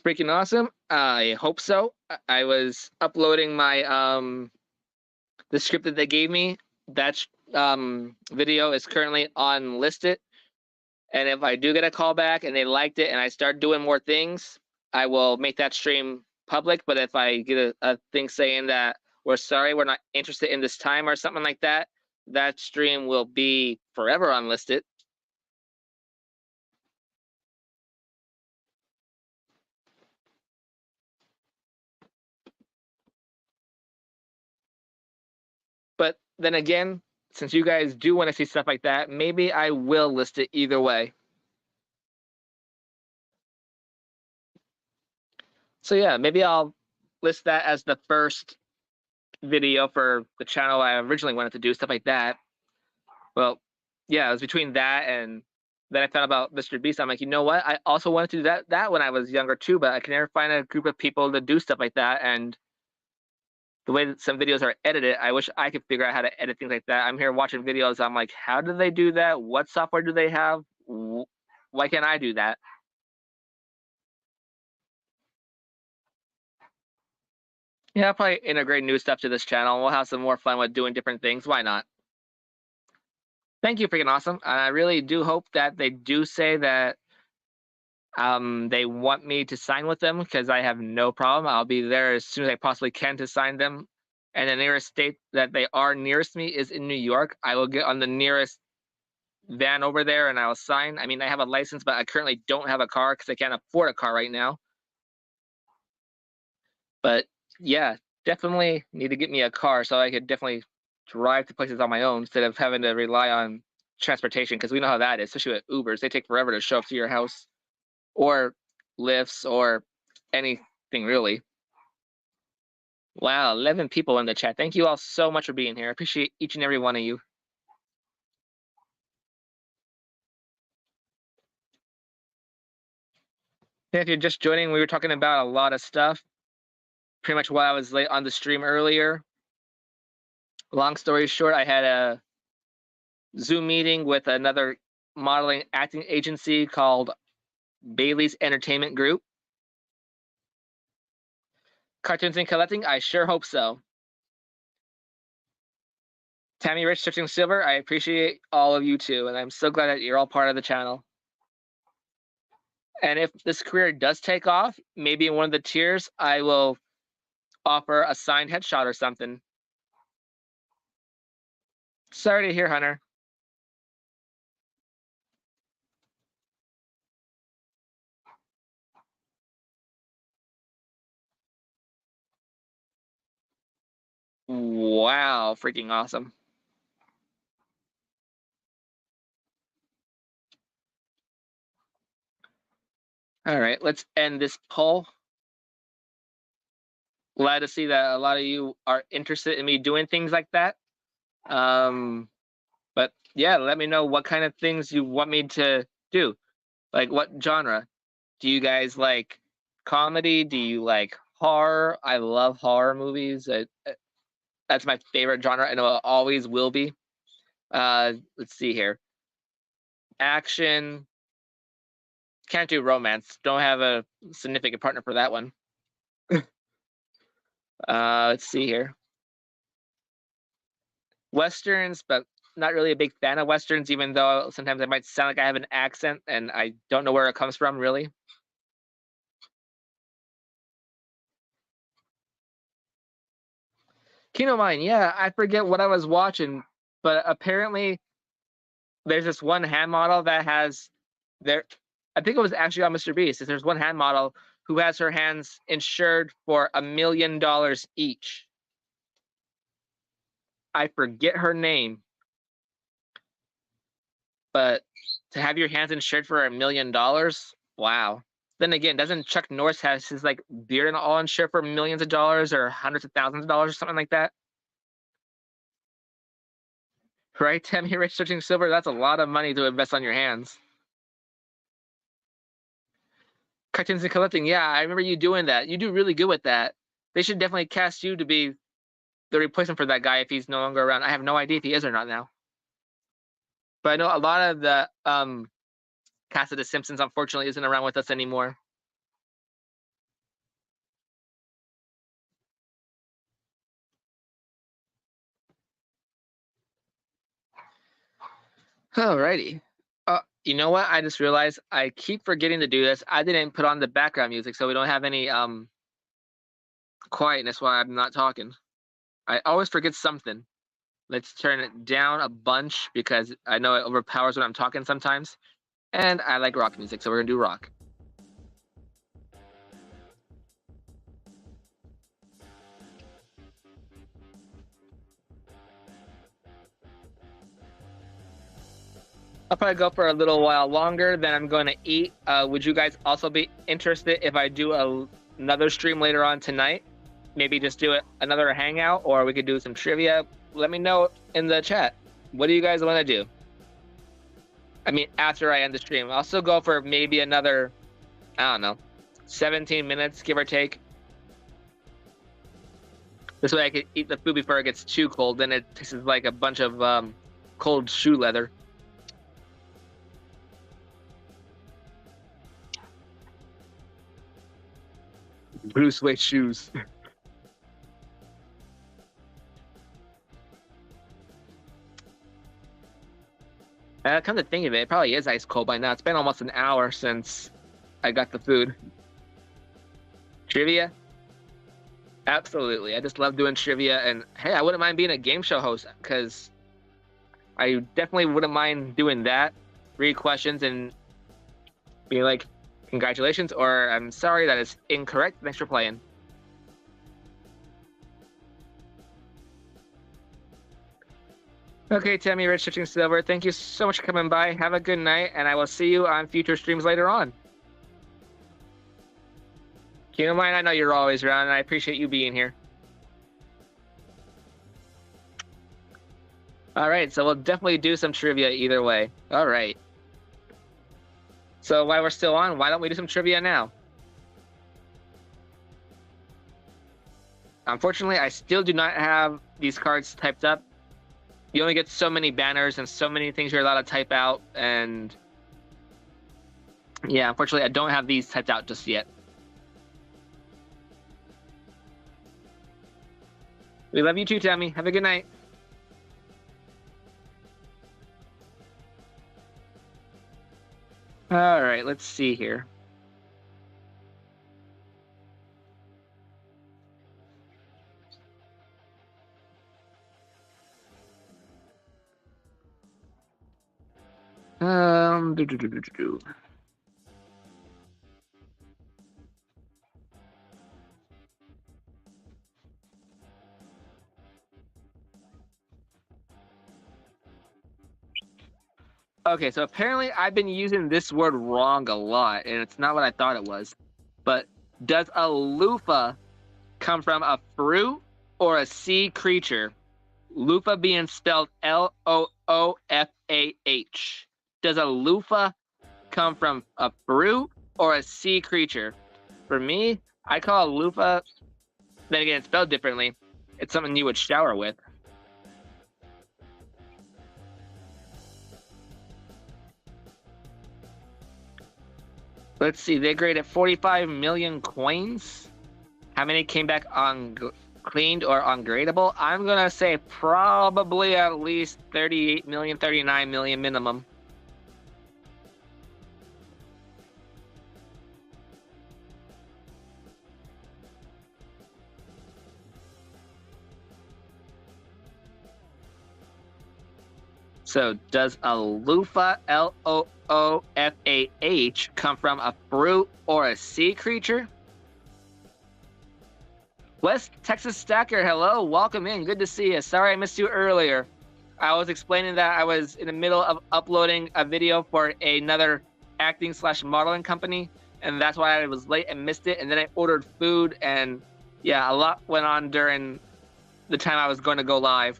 Freaking awesome. I hope so. I was uploading my the script that they gave me. That video is currently unlisted. And if I do get a call back and they liked it and I start doing more things, I will make that stream public. But if I get a thing saying that we're sorry, we're not interested in this time or something like that, that stream will be forever unlisted. But then again, since you guys do want to see stuff like that, maybe I will list it either way. So yeah, maybe I'll list that as the first video for the channel I originally wanted to do, stuff like that. Well, yeah, it was between that and then I thought about Mr. Beast. I'm like, you know what? I also wanted to do that when I was younger too, but I can never find a group of people to do stuff like that. And the way that some videos are edited, I wish I could figure out how to edit things like that. I'm here watching videos. I'm like, how do they do that? What software do they have? Why can't I do that? Yeah, I'll probably integrate new stuff to this channel. We'll have some more fun with doing different things. Why not? Thank you, freaking awesome. And I really do hope that they do say that they want me to sign with them, because I have no problem. I'll be there as soon as I possibly can to sign them. And the nearest state that they are nearest me is in New York. I will get on the nearest van over there and I will sign. I mean, I have a license, but I currently don't have a car because I can't afford a car right now. But yeah, definitely need to get me a car so I could definitely drive to places on my own instead of having to rely on transportation, because we know how that is, especially with Ubers. They take forever to show up to your house, or Lyfts, or anything really. Wow, 11 people in the chat. Thank you all so much for being here. I appreciate each and every one of you. If you're just joining, we were talking about a lot of stuff. Pretty much while I was late on the stream earlier. Long story short, I had a Zoom meeting with another modeling acting agency called Bailey's Entertainment Group. Cartoons and collecting? I sure hope so. Tammy Rich, Searching Silver, I appreciate all of you too, and I'm so glad that you're all part of the channel. And if this career does take off, maybe in one of the tiers, I will offer a signed headshot or something. Sorry to hear, Hunter. Wow, freaking awesome. All right, let's end this poll. Glad to see that a lot of you are interested in me doing things like that. But yeah, let me know what kind of things you want me to do. Like what genre? Do you guys like comedy? Do you like horror? I love horror movies. That's my favorite genre, and it always will be. Let's see here. Action. Can't do romance. Don't have a significant partner for that one. Let's see here. Westerns, but not really a big fan of Westerns, even though sometimes I might sound like I have an accent and I don't know where it comes from, really. Kino Mine, yeah, I forget what I was watching, but apparently there's this one hand model that has I think it was actually on Mr. Beast. There's one hand model who has her hands insured for $1 million each. I forget her name, but to have your hands insured for $1 million, wow. Then again, doesn't Chuck Norris has his like beard and all insured for millions of dollars or hundreds of thousands of dollars or something like that? Right, Tammy Rich Searching Silver? That's a lot of money to invest on your hands. Cartoons and Collecting, yeah, I remember you doing that. You do really good with that. They should definitely cast you to be the replacement for that guy if he's no longer around. I have no idea if he is or not now. But I know a lot of the cast of The Simpsons, unfortunately, isn't around with us anymore. Alrighty. You know what? I just realized I keep forgetting to do this. I didn't put on the background music, so we don't have any quietness while I'm not talking. I always forget something. Let's turn it down a bunch because I know it overpowers when I'm talking sometimes. And I like rock music, so we're gonna do rock. I'll probably go for a little while longer than I'm going to eat. Would you guys also be interested if I do another stream later on tonight? Maybe just do another hangout, or we could do some trivia. Let me know in the chat. What do you guys want to do? I mean, after I end the stream. I'll still go for maybe another, I don't know, 17 minutes, give or take. This way I could eat the food before it gets too cold. Then it tastes like a bunch of cold shoe leather. Bruce Wayne shoes. Come to think of it, it probably is ice cold by now. It's been almost an hour since I got the food. Trivia? Absolutely. I just love doing trivia. And hey, I wouldn't mind being a game show host because I definitely wouldn't mind doing that. Read questions and be like, congratulations, or I'm sorry, that is incorrect. Thanks for playing. Okay, Tammy Rich Searching Silver, thank you so much for coming by. Have a good night, and I will see you on future streams later on. Keep in mind, I know you're always around, and I appreciate you being here. All right, so we'll definitely do some trivia either way. All right. So while we're still on, why don't we do some trivia now? Unfortunately, I still do not have these cards typed up. You only get so many banners and so many things you're allowed to type out. And yeah, unfortunately, I don't have these typed out just yet. We love you too, Tammy. Have a good night. All right, let's see here. Okay, so apparently I've been using this word wrong a lot, and it's not what I thought it was. But does a loofah come from a fruit or a sea creature? Loofah being spelled L-O-O-F-A-H. Does a loofah come from a fruit or a sea creature? For me, I call a loofah, then again, it's spelled differently. It's something you would shower with. Let's see, they graded 45 million coins. How many came back cleaned or ungradable? I'm going to say probably at least 38 million, 39 million minimum. So does a loofah, L-O-O-F-A-H, come from a fruit or a sea creature? West Texas Stacker, hello, welcome in, good to see you. Sorry I missed you earlier. I was explaining that I was in the middle of uploading a video for another acting/modeling company, and that's why I was late and missed it. And then I ordered food, and yeah, a lot went on during the time I was going to go live.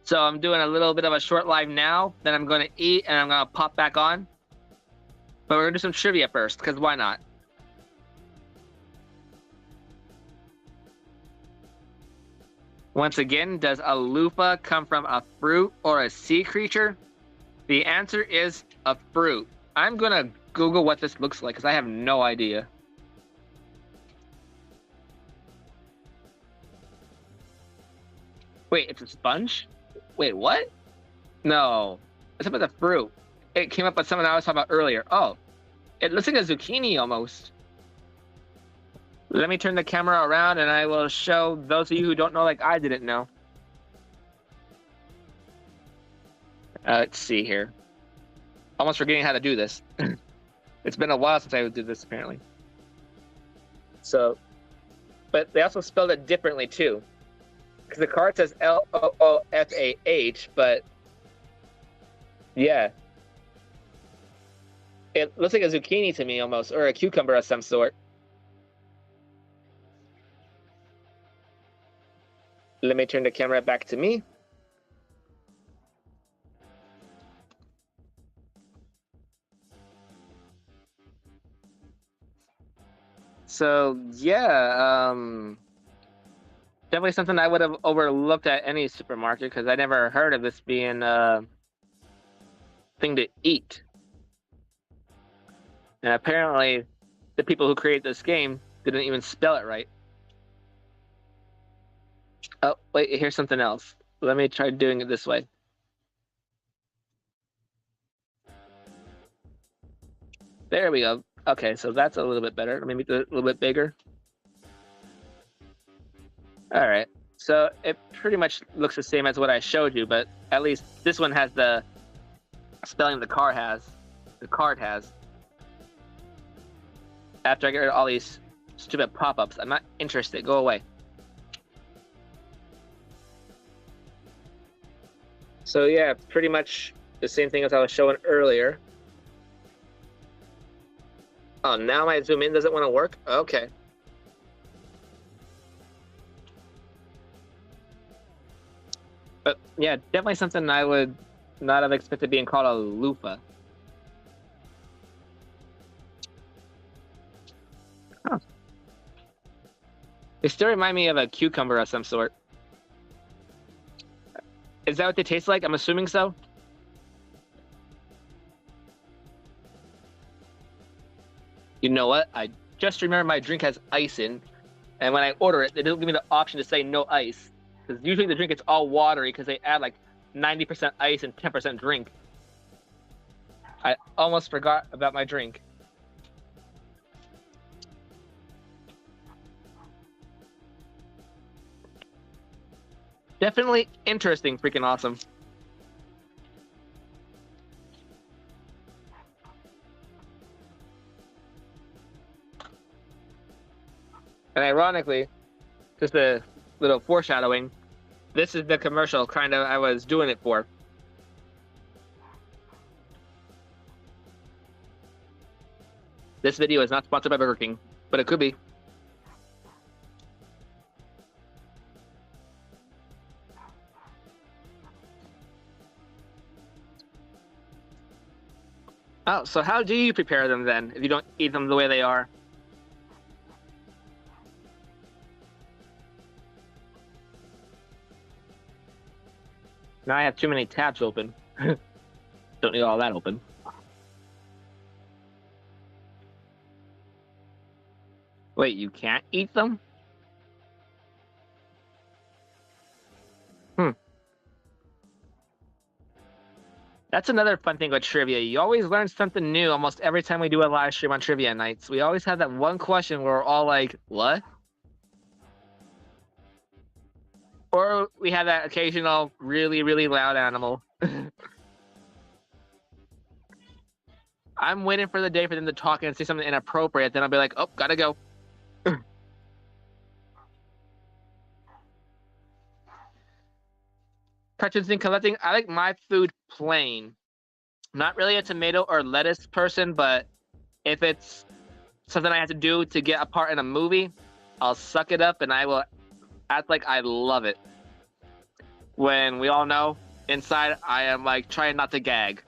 So I'm doing a little bit of a short live now. Then I'm going to eat, and I'm going to pop back on. But we're going to do some trivia first, because why not? Once again, does a loofah come from a fruit or a sea creature? The answer is a fruit. I'm going to Google what this looks like, because I have no idea. Wait, it's a sponge? Wait, what? No. It's about the fruit. It came up with something I was talking about earlier. Oh, it looks like a zucchini almost. Let me turn the camera around and I will show those of you who don't know like I didn't know. Let's see here. Almost forgetting how to do this. It's been a while since I did this apparently. So, but they also spelled it differently too. Because the card says Loofah, but yeah. It looks like a zucchini to me almost, or a cucumber of some sort. Let me turn the camera back to me. So yeah, definitely something I would have overlooked at any supermarket because I never heard of this being a thing to eat. And apparently, the people who created this game didn't even spell it right. Oh, wait, here's something else. Let me try doing it this way. There we go. Okay, so that's a little bit better. Let me make it a little bit bigger. All right. So it pretty much looks the same as what I showed you, but at least this one has the spelling the card has. After I get rid of all these stupid pop-ups, I'm not interested. Go away. So yeah, pretty much the same thing as I was showing earlier. Oh, now my zoom in doesn't want to work? Okay. But yeah, definitely something I would not have expected being called a loofah. Huh. They still remind me of a cucumber of some sort. Is that what they taste like? I'm assuming so. You know what? I just remember my drink has ice in, and when I order it, they don't give me the option to say no ice. Because usually the drink is all watery because they add like 90% ice and 10% drink. I almost forgot about my drink. Definitely interesting, freaking awesome. And ironically, just a little foreshadowing, this is the commercial kind of I was doing it for. This video is not sponsored by Burger King, but it could be. Oh, so how do you prepare them then, if you don't eat them the way they are? Now I have too many tabs open. Don't need all that open. Wait, you can't eat them? That's another fun thing with trivia. You always learn something new almost every time we do a live stream on trivia nights. We always have that one question where we're all like, what? Or we have that occasional really, really loud animal. I'm waiting for the day for them to talk and say something inappropriate. Then I'll be like, oh, gotta go. Purchasing, collecting. I like my food plain. Not really a tomato or lettuce person, but if it's something I have to do to get a part in a movie, I'll suck it up and I will act like I love it. When we all know inside I am like trying not to gag.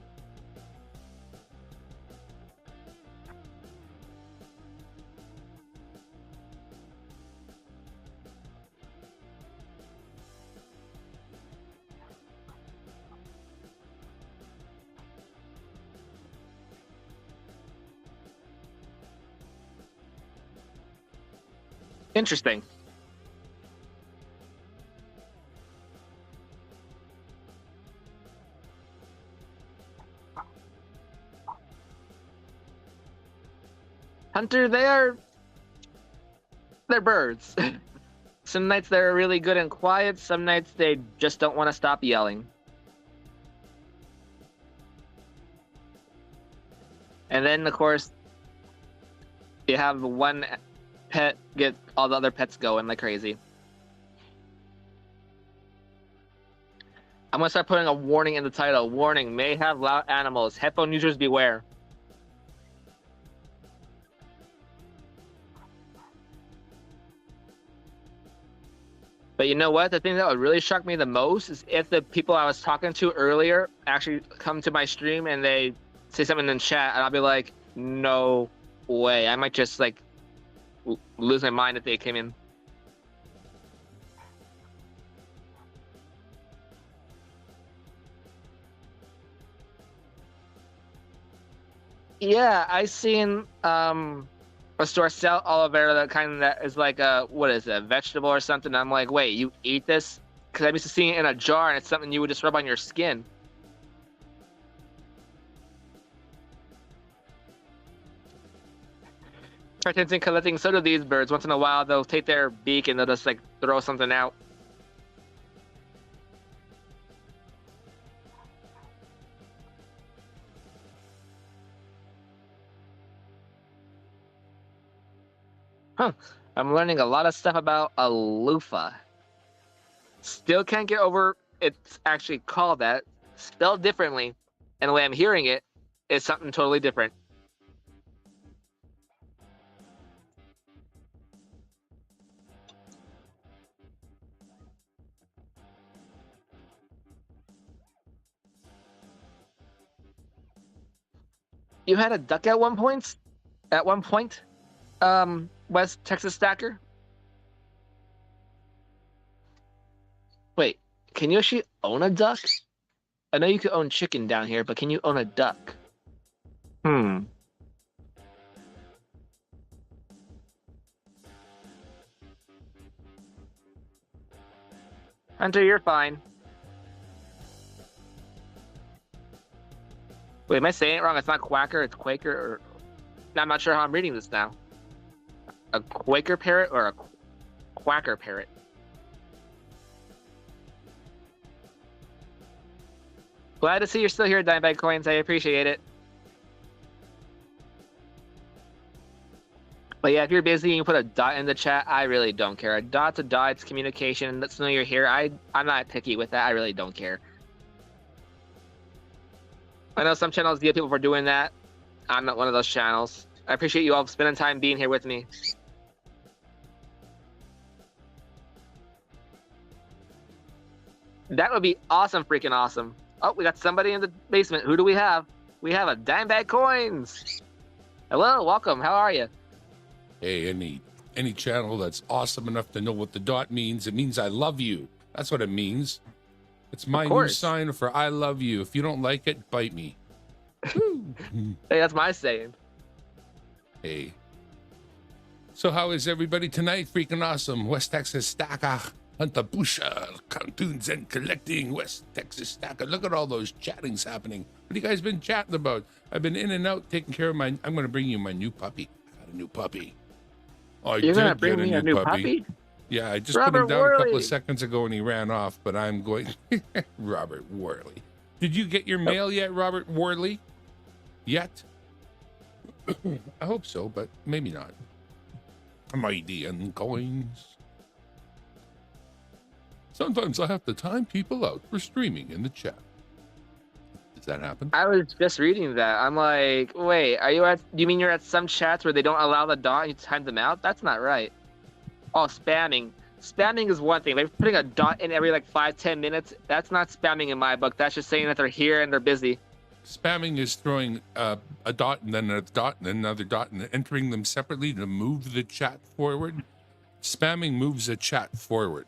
Interesting. Hunter, they're birds. Some nights they're really good and quiet, some nights they just don't want to stop yelling. And then, of course, you have one pet get all the other pets going like crazy. I'm going to start putting a warning in the title. Warning, may have loud animals. Headphone users beware. But you know what? The thing that would really shock me the most is if the people I was talking to earlier actually come to my stream and they say something in chat, and I'll be like, no way. I might just like lose my mind if they came in. Yeah, I seen a store sell aloe vera that kind of is like a, what is it, a vegetable or something. I'm like, wait, you eat this? Because I'm used to seeing it in a jar and it's something you would just rub on your skin. Try attention collecting, so do these birds. Once in a while, they'll take their beak and they'll just like throw something out. Huh. I'm learning a lot of stuff about a loofah. Still can't get over it's actually called that. Spelled differently. And the way I'm hearing it is something totally different. You had a duck at one point? At one point? West Texas Stacker? Wait, can you actually own a duck? I know you could own chicken down here, but can you own a duck? Hunter, you're fine. Wait, am I saying it wrong? It's not Quacker, it's Quaker, or... I'm not sure how I'm reading this now. A Quaker parrot or a Quacker parrot? Glad to see you're still here, Dimebag Coins. I appreciate it. But yeah, if you're busy and you put a dot in the chat, I really don't care. A dot's a dot, it's communication. Let's know you're here. I'm not picky with that. I really don't care. I know some channels get people for doing that. I'm not one of those channels. I appreciate you all spending time being here with me. That would be awesome, freaking awesome. Oh, we got somebody in the basement. Who do we have? We have a Dimebag Coins. Hello, welcome. How are you? Hey, any channel that's awesome enough to know what the dot means, it means I love you. That's what it means. It's my new sign for I love you. If you don't like it, bite me. Hey, that's my saying. Hey. So how is everybody tonight? Freaking awesome. West Texas Stacker, Hunter Busha, cartoons and collecting. West Texas Stacker. Look at all those chattings happening. What have you guys been chatting about? I've been in and out taking care of my... I'm going to bring you my new puppy. I got a new puppy. Oh, You're going to bring me a new puppy? Yeah, I just put him down a couple of seconds ago and he ran off, but I'm going... Robert Worley. Did you get your mail yet, Robert Worley? Yet? I hope so, but maybe not. Mighty and coins. Sometimes I have to time people out for streaming in the chat. Does that happen? I was just reading that. I'm like, wait, are you at? Do you mean you're at some chats where they don't allow the dot and you time them out? That's not right. Oh, spamming. Spamming is one thing. They're putting a dot in every like 5-10 minutes. That's not spamming in my book. That's just saying that they're here and they're busy. Spamming is throwing a dot and then a dot and another dot and entering them separately to move the chat forward. Spamming moves a chat forward.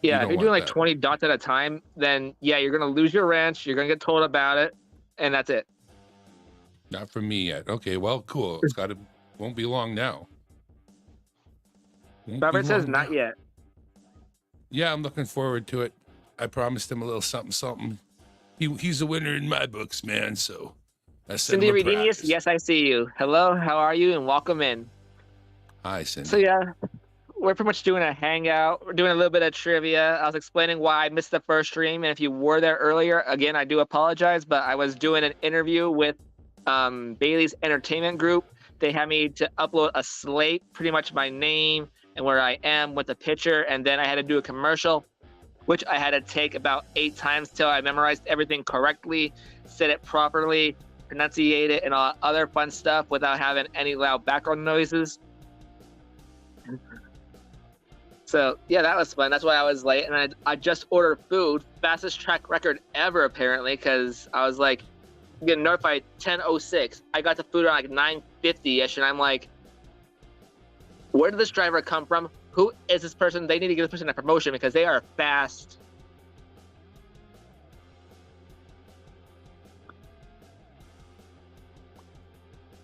Yeah, if don't you're doing want like that. 20 dots at a time, then yeah, you're gonna lose your wrench. You're gonna get told about it, and that's it. Not for me yet. Okay, well, cool. It's got to. Won't be long now. Won't be Robert says long not now. yet. Yeah, I'm looking forward to it. I promised him a little something. He's a winner in my books, man. So I sent Cindy him a Redenius, prize. yes, I see you. Hello, how are you? And welcome in. Hi, Cindy. So yeah, we're pretty much doing a hangout. We're doing a little bit of trivia. I was explaining why I missed the first stream, and if you were there earlier, again, I do apologize, but I was doing an interview with Bailey's Entertainment Group. They had me to upload a slate, pretty much my name and where I am with the picture, and then I had to do a commercial, which I had to take about 8 times till I memorized everything correctly, said it properly, pronunciate it, and all other fun stuff without having any loud background noises. So yeah, that was fun. That's why I was late, and I just ordered food, fastest track record ever apparently, because I was like getting notified 10:06. I got the food around like 9:50ish, and I'm like, where did this driver come from? Who is this person? They need to give this person a promotion because they are fast.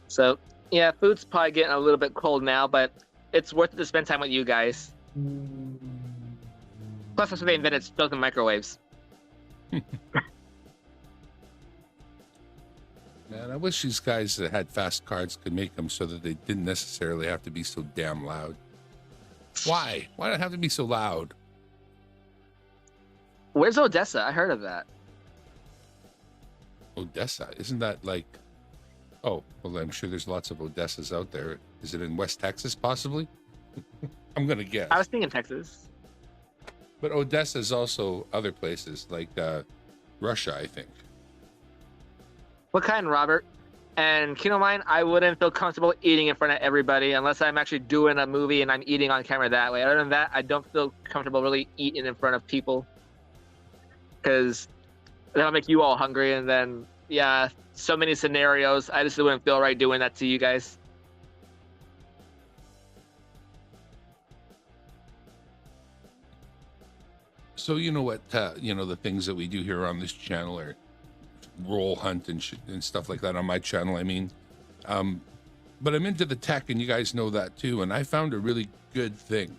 So yeah, food's probably getting a little bit cold now, but it's worth it to spend time with you guys. Plus, that's what they invented, frozen microwaves. Man, I wish these guys that had fast cards could make them so that they didn't necessarily have to be so damn loud. Why? Why do it have to be so loud? Where's Odessa? I heard of that. Odessa? Isn't that like... Oh, well, I'm sure there's lots of Odessas out there. Is it in West Texas, possibly? I'm going to guess. I was thinking Texas. But Odessa is also other places, like Russia, I think. What kind, Robert? And keep in mind, I wouldn't feel comfortable eating in front of everybody unless I'm actually doing a movie and I'm eating on camera that way. Other than that, I don't feel comfortable really eating in front of people because that'll make you all hungry. And then, yeah, so many scenarios. I just wouldn't feel right doing that to you guys. So you know what, the things that we do here on this channel are roll hunt and stuff like that on my channel. I mean, but I'm into the tech, and you guys know that too. And I found a really good thing.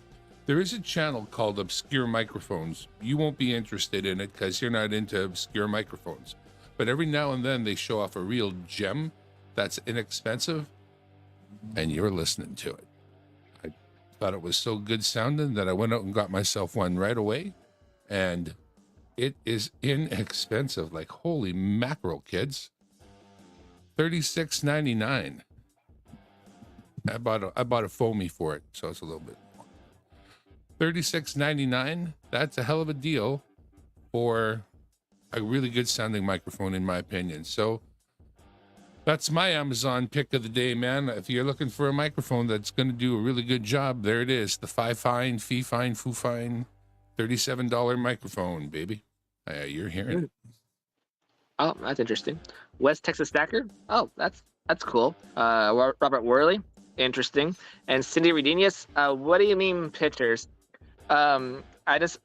There is a channel called Obscure Microphones. You won't be interested in it because you're not into obscure microphones. But every now and then they show off a real gem that's inexpensive, and you're listening to it. I thought it was so good sounding that I went out and got myself one right away. And it is inexpensive. Like, holy mackerel, kids. $36.99. I bought a foamy for it, so it's a little bit more. $36.99. That's a hell of a deal for a really good sounding microphone, in my opinion. So that's my Amazon pick of the day, man. If you're looking for a microphone that's going to do a really good job, there it is. The Fifine, Foo-Fine, $37 microphone, baby. You're hearing it. Oh, that's interesting. West Texas Stacker? Oh, that's cool. Robert Worley, interesting. And Cindy Redenius, what do you mean pictures? I just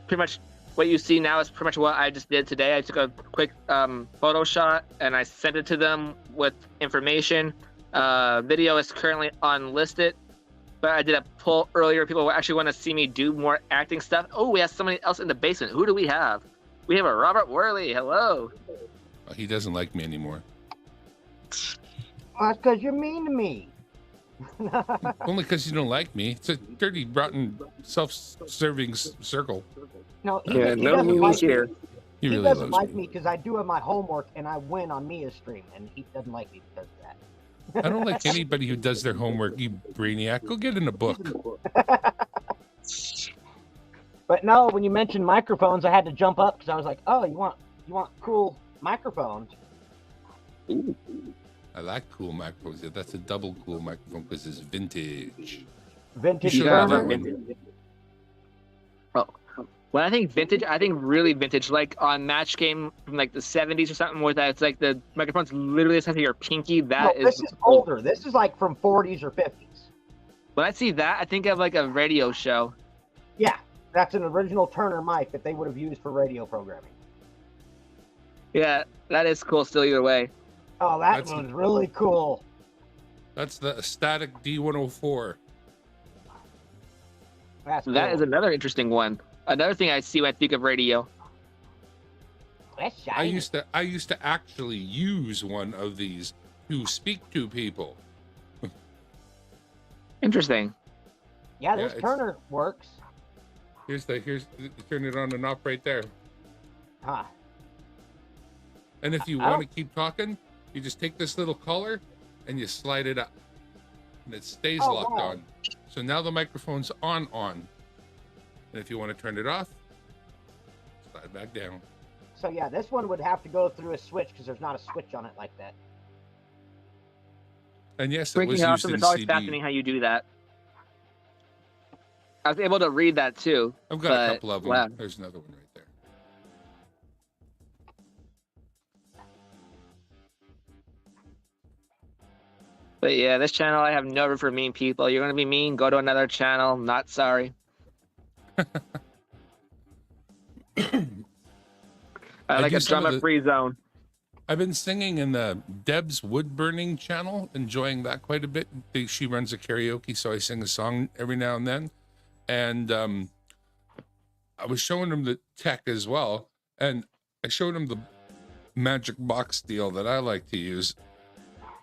pretty much what you see now is pretty much what I just did today. I took a quick photo shot and I sent it to them with information. Video is currently unlisted, but I did a poll earlier. People actually want to see me do more acting stuff. Oh, we have somebody else in the basement. Who do we have? We have a Robert Worley. Hello. He doesn't like me anymore. That's because you're mean to me. Only because you don't like me. It's a dirty, rotten, self-serving circle. No, he Yeah, no doesn't memes like here. me. He He really doesn't loves like me. me because I do my homework and I win on Mia's stream, and he doesn't like me because of that. I don't like anybody who does their homework, you brainiac. Go get in a book. But no, when you mentioned microphones, I had to jump up because I was like, "Oh, you you want cool microphones, Ooh. I like cool microphones. Yeah, that's a double cool microphone because it's vintage. vintage You Yeah, I love love Turner. that vintage. Oh, when I think vintage, I think really vintage, like on Match Game from like the 70s or something, where that it's like the microphone's literally the size of your pinky. No, That is. this is older. This is like from 40s or 50s. When I see that, I think of like a radio show. Yeah, that's an original Turner mic that they would have used for radio programming. Yeah, that is cool. Still, either way. Oh, that That's- was really cool. That's the static D104. That's That cool. is another interesting one. Another thing I see when I think of radio. That's I shiny. used to actually use one of these to speak to people. Interesting. Yeah, Yeah, this it's- Turner works. Here's turn it on and off right there. Huh. And if you I want to keep talking, you just take this little collar and you slide it up, and it stays Oh, locked wow. on. So now the microphone's on. And if you want to turn it off, slide back down. So yeah, this one would have to go through a switch because there's not a switch on it like that. And yes, it was Freaking used awesome. in It's always CD. fascinating how you do that. I was able to read that too. I've got but, a couple of them. wow. There's another one right there. But yeah, this channel, I have no room for mean people. You're going to be mean, go to another channel. Not sorry. I I like do a some of the- drama-free zone. I've been singing in the Deb's Wood Burning channel, enjoying that quite a bit. She runs a karaoke, so I sing a song every now and then. And I was showing him the tech as well, and I showed him the magic box deal that I like to use.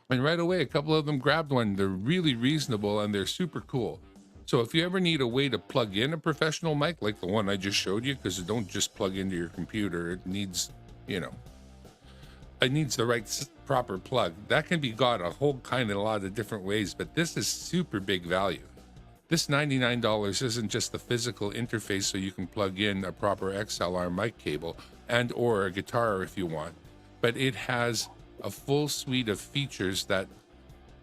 And right away, a couple of them grabbed one. They're really reasonable and they're super cool. So if you ever need a way to plug in a professional mic, like the one I just showed you, because it don't just plug into your computer, it needs, it needs the right proper plug. That can be got a whole kind of a lot of different ways, but this is super big value. This $99 isn't just the physical interface so you can plug in a proper XLR mic cable and or a guitar if you want, but it has a full suite of features that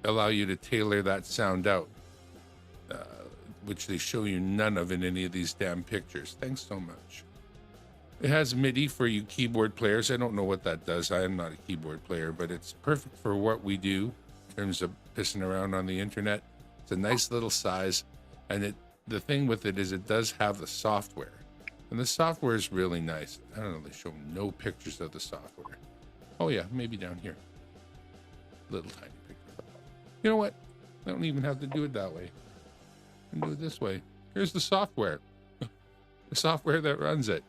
allow you to tailor that sound out, which they show you none of in any of these damn pictures. Thanks so much. It has MIDI for you keyboard players. I don't know what that does. I am not a keyboard player, but it's perfect for what we do in terms of pissing around on the internet. It's a nice little size, and the thing with it is it does have the software, and the software is really nice. I don't know, they show no pictures of the software. Oh yeah, maybe down here. Little tiny picture. You know what? I don't even have to do it that way. I can do it this way. Here's the software. The software that runs it.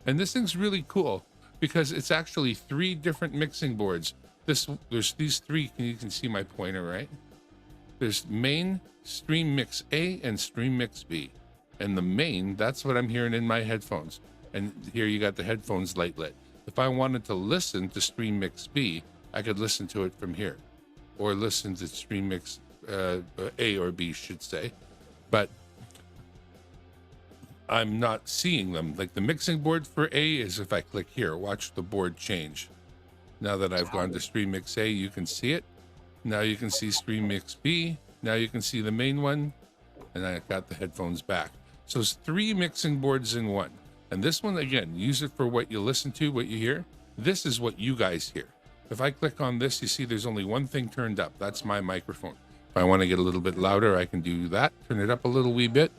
And this thing's really cool because it's actually 3 different mixing boards. There's these 3, you can see my pointer, right? There's main, stream mix A, and stream mix B. And the main, that's what I'm hearing in my headphones. And here you got the headphones light lit. If I wanted to listen to stream mix B, I could listen to it from here. Or listen to stream mix A or B, should say. But I'm not seeing them. Like the mixing board for A is if I click here, watch the board change. Now that I've gone to stream mix A, you can see it. Now you can see stream mix B. Now you can see the main one. And I got the headphones back. So it's 3 mixing boards in one. And this one, again, use it for what you listen to, what you hear. This is what you guys hear. If I click on this, you see there's only one thing turned up. That's my microphone. If I want to get a little bit louder, I can do that. Turn it up a little wee bit.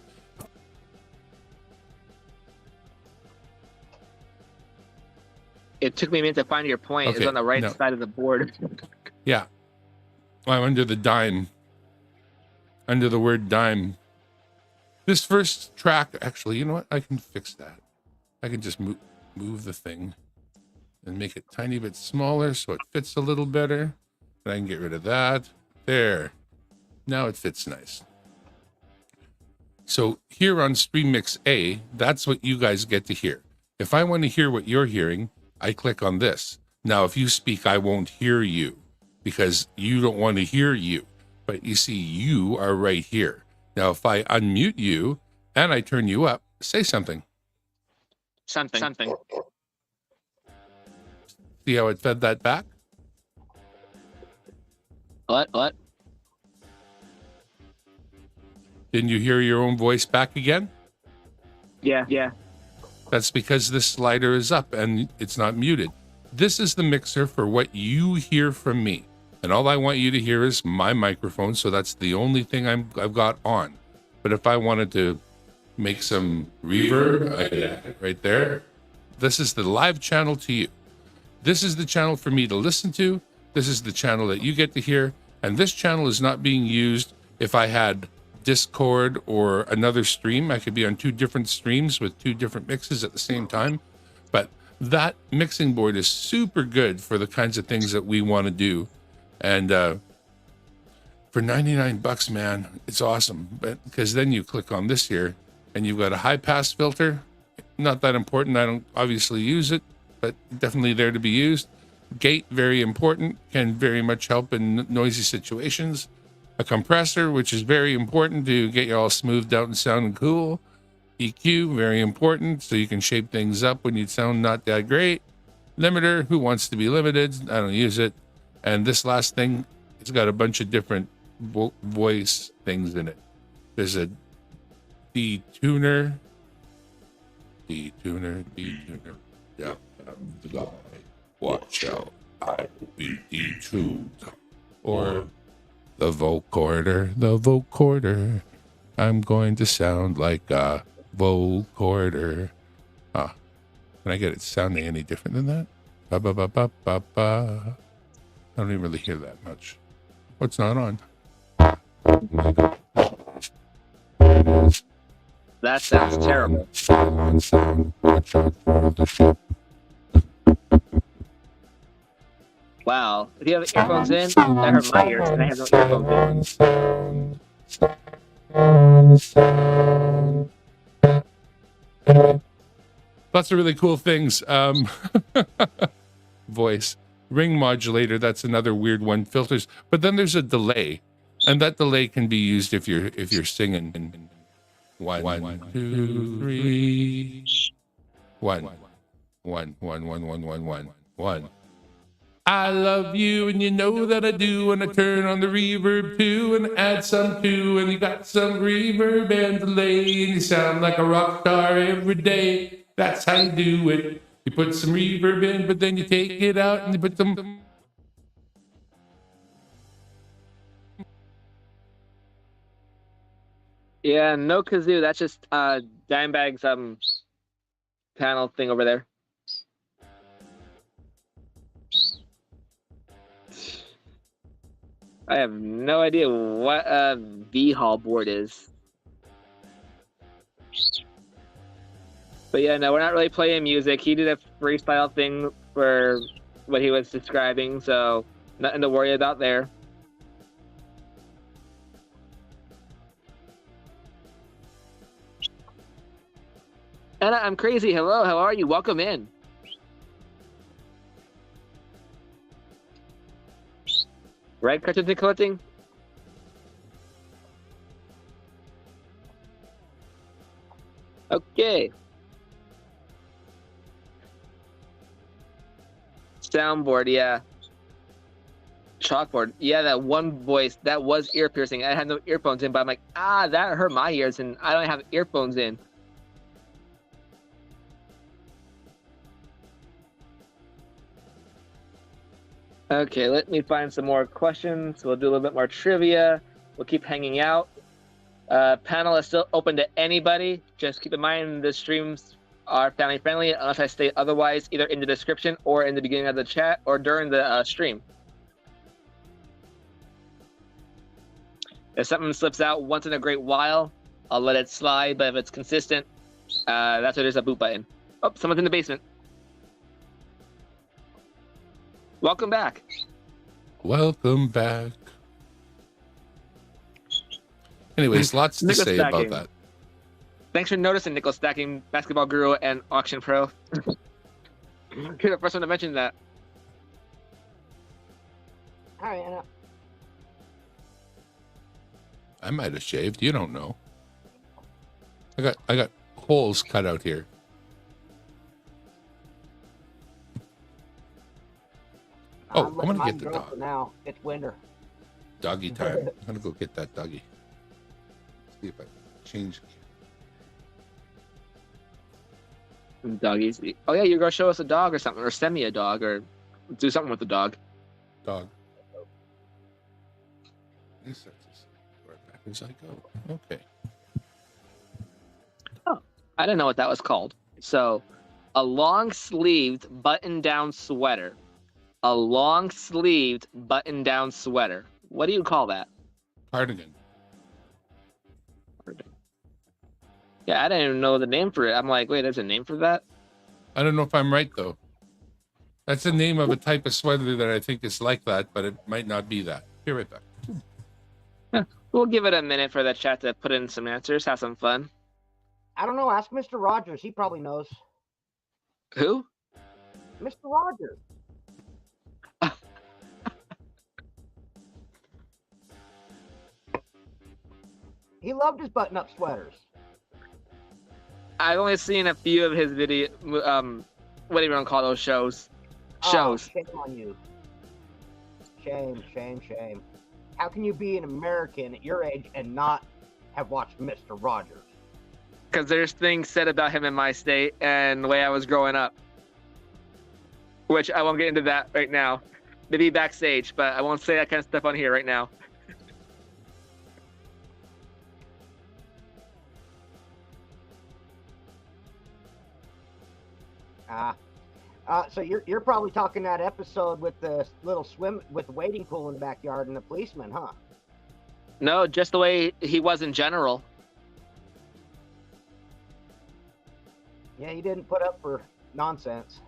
It took me a minute to find your point. Okay, It's on the right no. side of the board. Yeah. I'm under the dime. Under the word dime. This first track, actually, you know what? I can fix that. I can just move the thing and make it a tiny bit smaller so it fits a little better. And I can get rid of that. There. Now it fits nice. So here on Stream Mix A, that's what you guys get to hear. If I want to hear what you're hearing, I click on this. Now, if you speak, I won't hear you because you don't want to hear you. But you see, you are right here. Now, if I unmute you and I turn you up, say something. Something. See how it fed that back? What? Didn't you hear your own voice back again? Yeah. That's because this slider is up and it's not muted. This is the mixer for what you hear from me. And all I want you to hear is my microphone, so that's the only thing I've got on. But if I wanted to make some reverb, I could add it right there. This is the live channel to you. This is the channel for me to listen to. This is the channel that you get to hear. And this channel is not being used if I had Discord or another stream. I could be on 2 different streams with 2 different mixes at the same time. But that mixing board is super good for the kinds of things that we want to do. And for 99 bucks, man, it's awesome. But because then you click on this here and you've got a high pass filter. Not that important. I don't obviously use it, but definitely there to be used. Gate, very important, can very much help in noisy situations. A compressor, which is very important to get you all smoothed out and sounding cool. EQ, very important, so you can shape things up when you sound not that great. Limiter, who wants to be limited? I don't use it. And this last thing, it's got a bunch of different voice things in it. There's a detuner. Yeah, watch out, I will be detuned. Or the vocoder. I'm going to sound like a vocoder. Can I get it sounding any different than that? Ba-ba-ba-ba-ba-ba. I don't even really hear that much. What's not on? That sounds terrible. Wow. If you have earphones in, that hurt my ears, and I have no earphones in. Lots of really cool things. Voice. Ring modulator, that's another weird one. Filters. But then there's a delay. And that delay can be used if you're singing. 1, 2, 3. 1. I love you and you know that I do, and I turn on the reverb too and add some too, and you got some reverb and delay and you sound like a rock star every day. That's how you do it. You put some reverb in, but then you take it out and you put some. Yeah, no kazoo. That's just Dimebag's panel thing over there. I have no idea what a V-Hall board is. But yeah, no, we're not really playing music. He did a freestyle thing for what he was describing, so nothing to worry about there. Anna, I'm crazy. Hello, how are you? Welcome in. Right, Cartoons and Collecting? Okay. Soundboard, yeah. Chalkboard. Yeah, that one voice, that was ear piercing. I had no earphones in, but I'm like, that hurt my ears, and I don't have earphones in. Okay, let me find some more questions. We'll do a little bit more trivia. We'll keep hanging out. Panel is still open to anybody. Just keep in mind the streams are family friendly unless I state otherwise, either in the description or in the beginning of the chat or during the stream. If something slips out once in a great while, I'll let it slide, but if it's consistent, that's why there's a boot button. Oh, someone's in the basement. Welcome back. Welcome back. Anyways, lots to say about that. Thanks for noticing, Nickel Stacking, Basketball Guru, and Auction Pro. You're the first one to mention that. All right, Anna. I might have shaved. You don't know. I got holes cut out here. Oh, I'm I'm gonna letting get the mine go dog. for now. It's winter. Doggy time. I'm gonna go get that doggy. See if I can change. Doggies. Oh yeah, you're gonna show us a dog or something, or send me a dog, or do something with the dog. Dog. Yes, that's as far back as I go. Okay. I didn't know what that was called. So, a long-sleeved button-down sweater. A long-sleeved button-down sweater. What do you call that? Cardigan. Yeah, I didn't even know the name for it. I'm like, wait, there's a name for that? I don't know if I'm right though. That's the name of a type of sweater that I think is like that, but it might not be that. Be right back. We'll give it a minute for the chat to put in some answers, have some fun. I don't know. Ask Mr. Rogers. He probably knows. Who? Mr. Rogers. He loved his button-up sweaters. I've only seen a few of his video. What do you want to call those shows? Shows. Oh, shame on you. Shame, shame, shame. How can you be an American at your age and not have watched Mr. Rogers? Because there's things said about him in my state and the way I was growing up. Which I won't get into that right now. Maybe backstage, but I won't say that kind of stuff on here right now. So you're probably talking that episode with the little swim with the wading pool in the backyard and the policeman, huh? No, just the way he was in general. Yeah, he didn't put up for nonsense.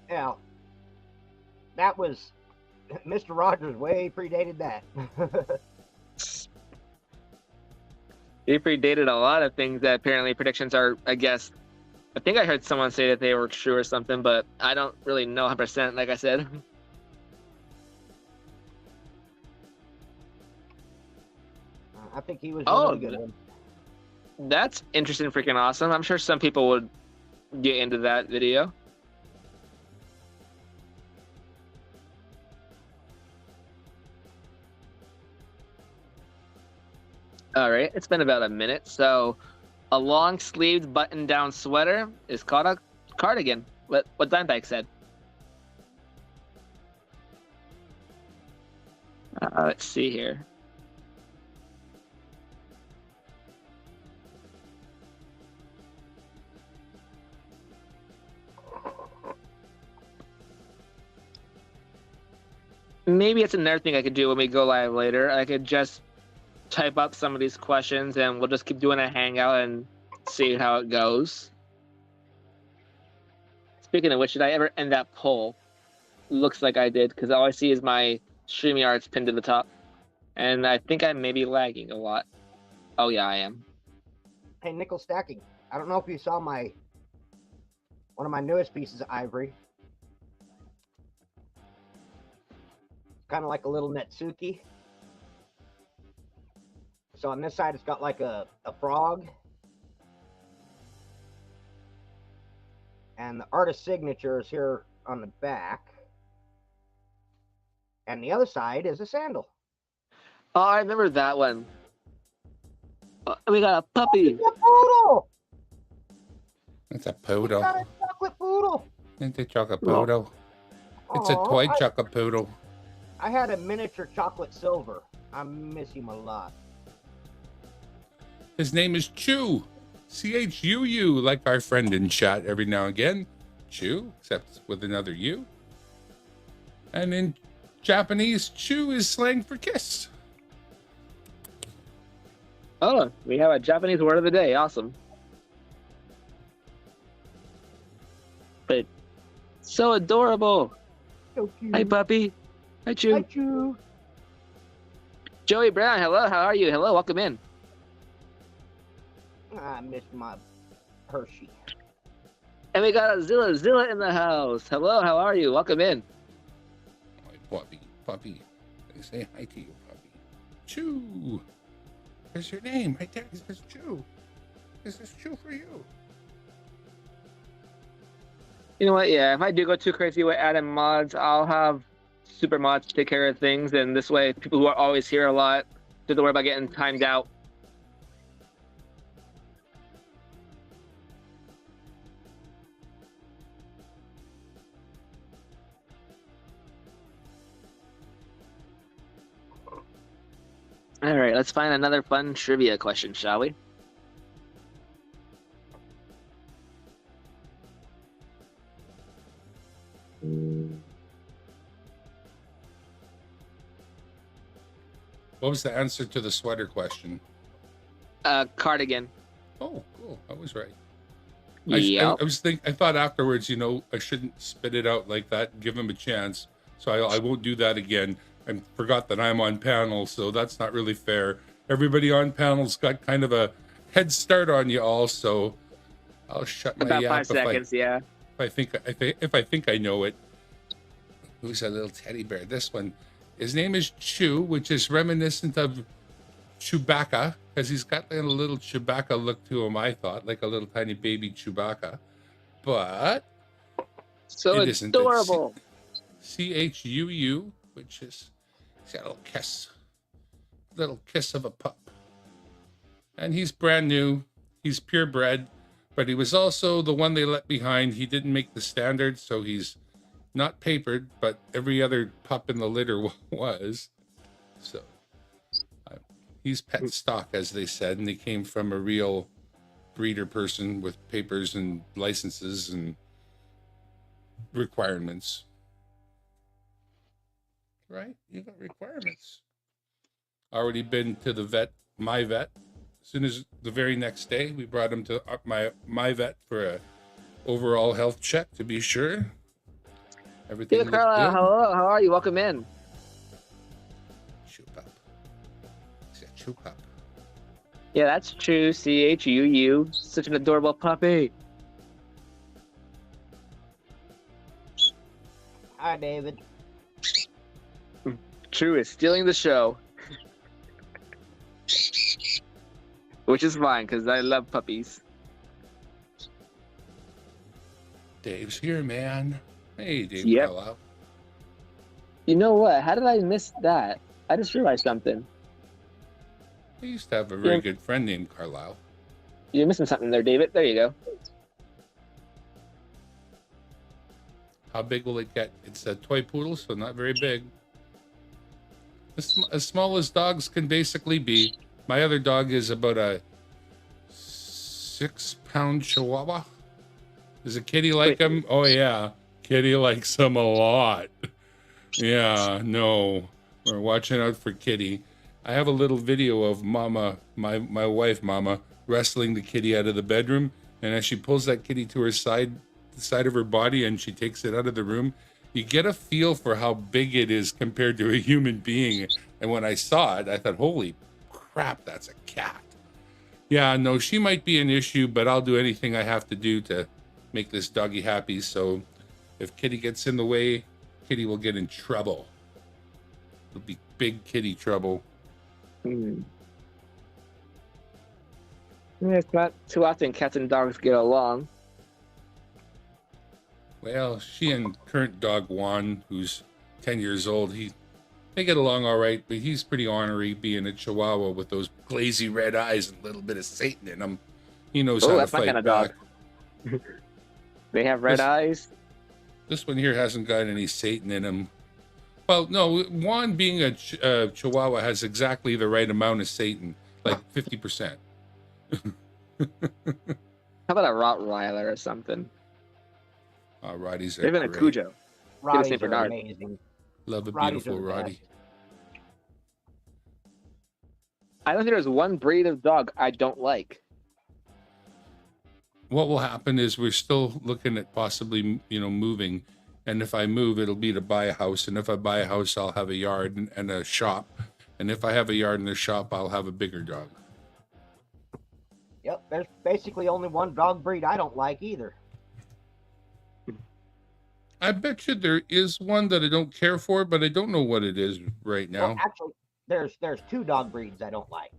Yeah, that was Mr. Rogers way predated that. He predated a lot of things that apparently predictions are, I guess. I think I heard someone say that they were true or something, but I don't really know 100%, like I said. I think he was Oh, a really good one. That's interesting, freaking awesome. I'm sure some people would get into that video. All right, it's been about a minute. So, a long-sleeved button-down sweater is called a cardigan. What Dimebag said. Let's see here. Maybe it's another thing I could do when we go live later. I could just type up some of these questions and we'll just keep doing a hangout and see how it goes. Speaking of which, did I ever end that poll? Looks like I did, because all I see is my StreamYard's pinned to the top. And I think I may be lagging a lot. Oh yeah, I am. Hey, nickel stacking. I don't know if you saw one of my newest pieces of ivory. Kind of like a little Netsuki. So on this side, it's got like a frog. And the artist signature is here on the back. And the other side is a sandal. Oh, I remember that one. We got a puppy. It's a poodle! It's a It's poodle. got a chocolate poodle! It's a chocolate poodle. It's a Aw, toy chocolate poodle. I had a miniature chocolate silver. I miss him a lot. His name is Chew. C-H-U-U, like our friend in chat every now and again. Chew, except with another U. And in Japanese, Chew is slang for kiss. Oh, we have a Japanese word of the day. Awesome. But so adorable. So cute. Hi, puppy. Hi, Chew. Hi, Chew. Joey Brown, hello. How are you? Hello, welcome in. I miss my Hershey. And we got a Zilla in the house. Hello, how are you? Welcome in. Oh, puppy. Say hi to you, puppy. Chew. There's your name right there. It says Chew. Is this true for you? You know what? Yeah, if I do go too crazy with adding mods, I'll have super mods take care of things, and this way, people who are always here a lot don't have to worry about getting timed out. All right, let's find another fun trivia question, shall we? What was the answer to the sweater question? Cardigan. Oh, cool. I was right. Yeah. I thought afterwards, you know, I shouldn't spit it out like that and give him a chance. So I won't do that again. I forgot that I'm on panel, so that's not really fair. Everybody on panel's got kind of a head start on you all, so I'll shut my About yap 5 seconds, yeah. if I think I know it. Who's that little teddy bear? This one. His name is Chew, which is reminiscent of Chewbacca, because he's got a little Chewbacca look to him, I thought, like a little tiny baby Chewbacca. But So it isn't. adorable. Chuu, which is, he's got a little kiss of a pup. And he's brand new. He's purebred, but he was also the one they let behind. He didn't make the standard, so he's not papered, but every other pup in the litter was. So he's pet stock, as they said, and they came from a real breeder person with papers and licenses and requirements. Right? You got requirements. Already been to the vet, my vet. As soon as the very next day, we brought him to my vet for a overall health check to be sure. Everything Hey, looked Carla, good. hello. How are you? Welcome in. Chew pup. He's a chew pup. Yeah, that's true. Chuu. Such an adorable puppy. Hi, David. True is stealing the show. Which is fine, because I love puppies. Dave's here, man. Hey, Dave. Yep. Carlisle. You know what? How did I miss that? I just realized something. I used to have a very Yeah. good friend named Carlisle. You're missing something there, David. There you go. How big will it get? It's a toy poodle, so not very big. As small as dogs can basically be. My other dog is about a 6-pound Chihuahua. Does a kitty like him? Oh, yeah. Kitty likes him a lot. Yeah, no. We're watching out for Kitty. I have a little video of Mama, my wife, Mama, wrestling the kitty out of the bedroom. And as she pulls that kitty to her side, the side of her body, and she takes it out of the room, you get a feel for how big it is compared to a human being. And when I saw it, I thought, holy crap, that's a cat. Yeah, no, she might be an issue, but I'll do anything I have to do to make this doggy happy. So if Kitty gets in the way, Kitty will get in trouble. It'll be big kitty trouble. Yeah, it's not too often cats and dogs get along. Well, she and current dog Juan, who's 10 years old, they get along all right, but he's pretty ornery, being a Chihuahua with those glazy red eyes and a little bit of Satan in him. He knows how to That's my fight kind of back. dog. They have red This- eyes. This one here hasn't got any Satan in him. Well, no, Juan being a Chihuahua has exactly the right amount of Satan, like 50%. How about a Rottweiler or something? Roddy's are Even a great. Cujo. Roddy's Saint are Bernard. amazing. Love a Roddies are beautiful the Roddy. best. I don't think there's one breed of dog I don't like. What will happen is we're still looking at possibly, moving. And if I move, it'll be to buy a house. And if I buy a house, I'll have a yard and a shop. And if I have a yard and a shop, I'll have a bigger dog. Yep, there's basically only one dog breed I don't like either. I bet you there is one that I don't care for, but I don't know what it is right now. Well, actually, there's two dog breeds I don't like.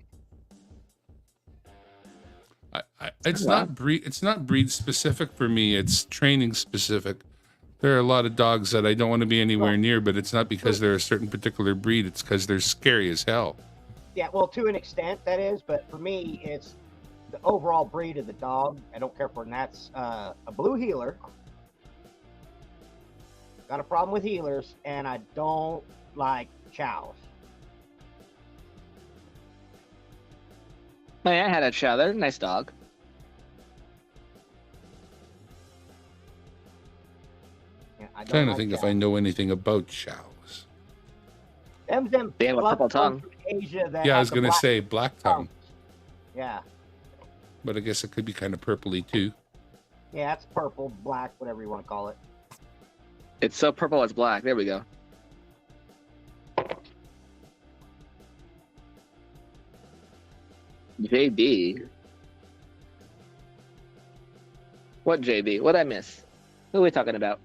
It's Wow. not breed. It's not breed specific for me. It's training specific. There are a lot of dogs that I don't want to be anywhere near, but it's not because they're a certain particular breed. It's because they're scary as hell. Yeah, well, to an extent that is, but for me, it's the overall breed of the dog. I don't care for, and that's a blue heeler. Got a problem with heelers, and I don't like chows. I had a chow. They're a nice dog. Yeah, I don't Trying to like think if chows. I know anything about chows. Them They have a fluff purple ones tongue. from Asia that Yeah, I have was the gonna black say black tongue, tongues. Yeah, but I guess it could be kind of purpley too. yeah, it's purple, black, whatever you want to call it. It's so purple it's black. There we go. JB. What JB? What'd I miss? Who are we talking about?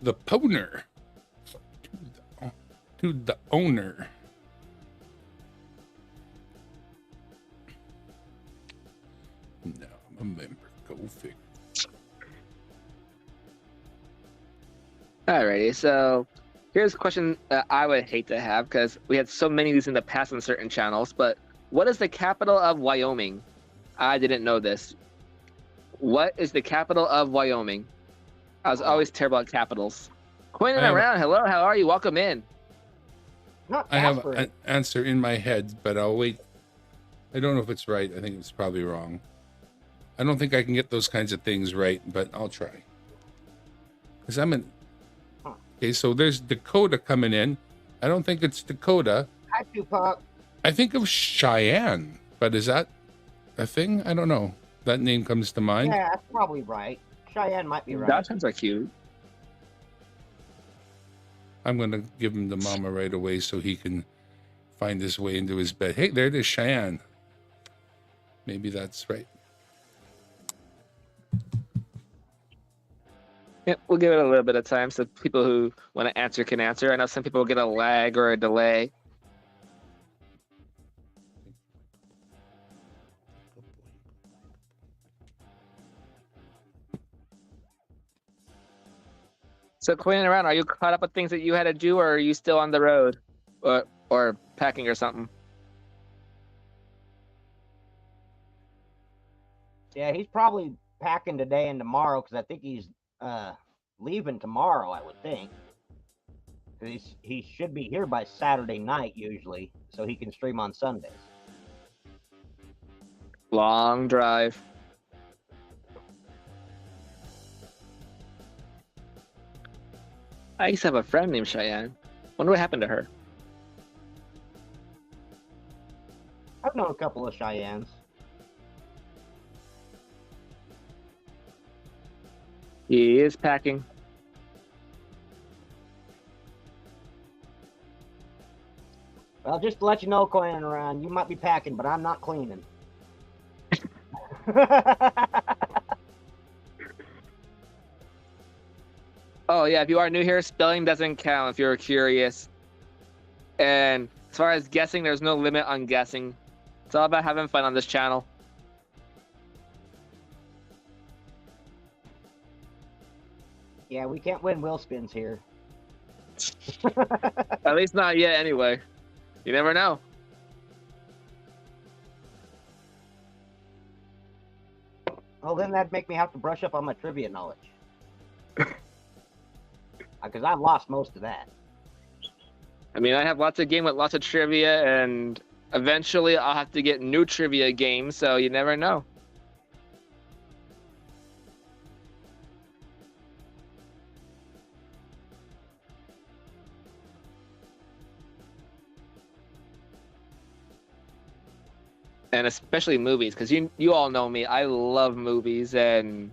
The pwner to the owner. No, I'm a member. Go figure. Alrighty, so here's a question that I would hate to have because we had so many of these in the past on certain channels, but what is the capital of Wyoming? I didn't know this. What is the capital of Wyoming? I was always terrible at capitals. Quinn and I have- around, hello, how are you? Welcome in. Not I have Casper. an answer in my head, but I'll wait. I don't know if it's right. I think it's probably wrong. I don't think I can get those kinds of things right, but I'll try. Because I'm in. Okay, so there's Dakota coming in. I don't think it's Dakota. Hi, Tupac. I think of Cheyenne, but is that a thing? I don't know. That name comes to mind. Yeah, that's probably right. Cheyenne might be right. Dachshunds are cute. I'm going to give him the mama right away so he can find his way into his bed. Hey, there it is, Cheyenne. Maybe that's right. Yeah, we'll give it a little bit of time so people who want to answer can answer. I know some people will get a lag or a delay. So Quinn and around, are you caught up with things that you had to do, or are you still on the road, or packing or something? Yeah, he's probably packing today and tomorrow because I think he's leaving tomorrow. I would think. 'Cause he should be here by Saturday night usually, so he can stream on Sundays. Long drive. I used to have a friend named Cheyenne. Wonder what happened to her. I've known a couple of Cheyennes. He is packing. Well, just to let you know, Coin around, you might be packing, but I'm not cleaning. Oh yeah, if you are new here, spelling doesn't count if you're curious. And as far as guessing, there's no limit on guessing. It's all about having fun on this channel. Yeah, we can't win wheel spins here. At least not yet, anyway. You never know. Well, then that'd make me have to brush up on my trivia knowledge. Because I've lost most of that. I mean, I have lots of games with lots of trivia, and eventually I'll have to get new trivia games, so you never know. And especially movies, because you all know me. I love movies, and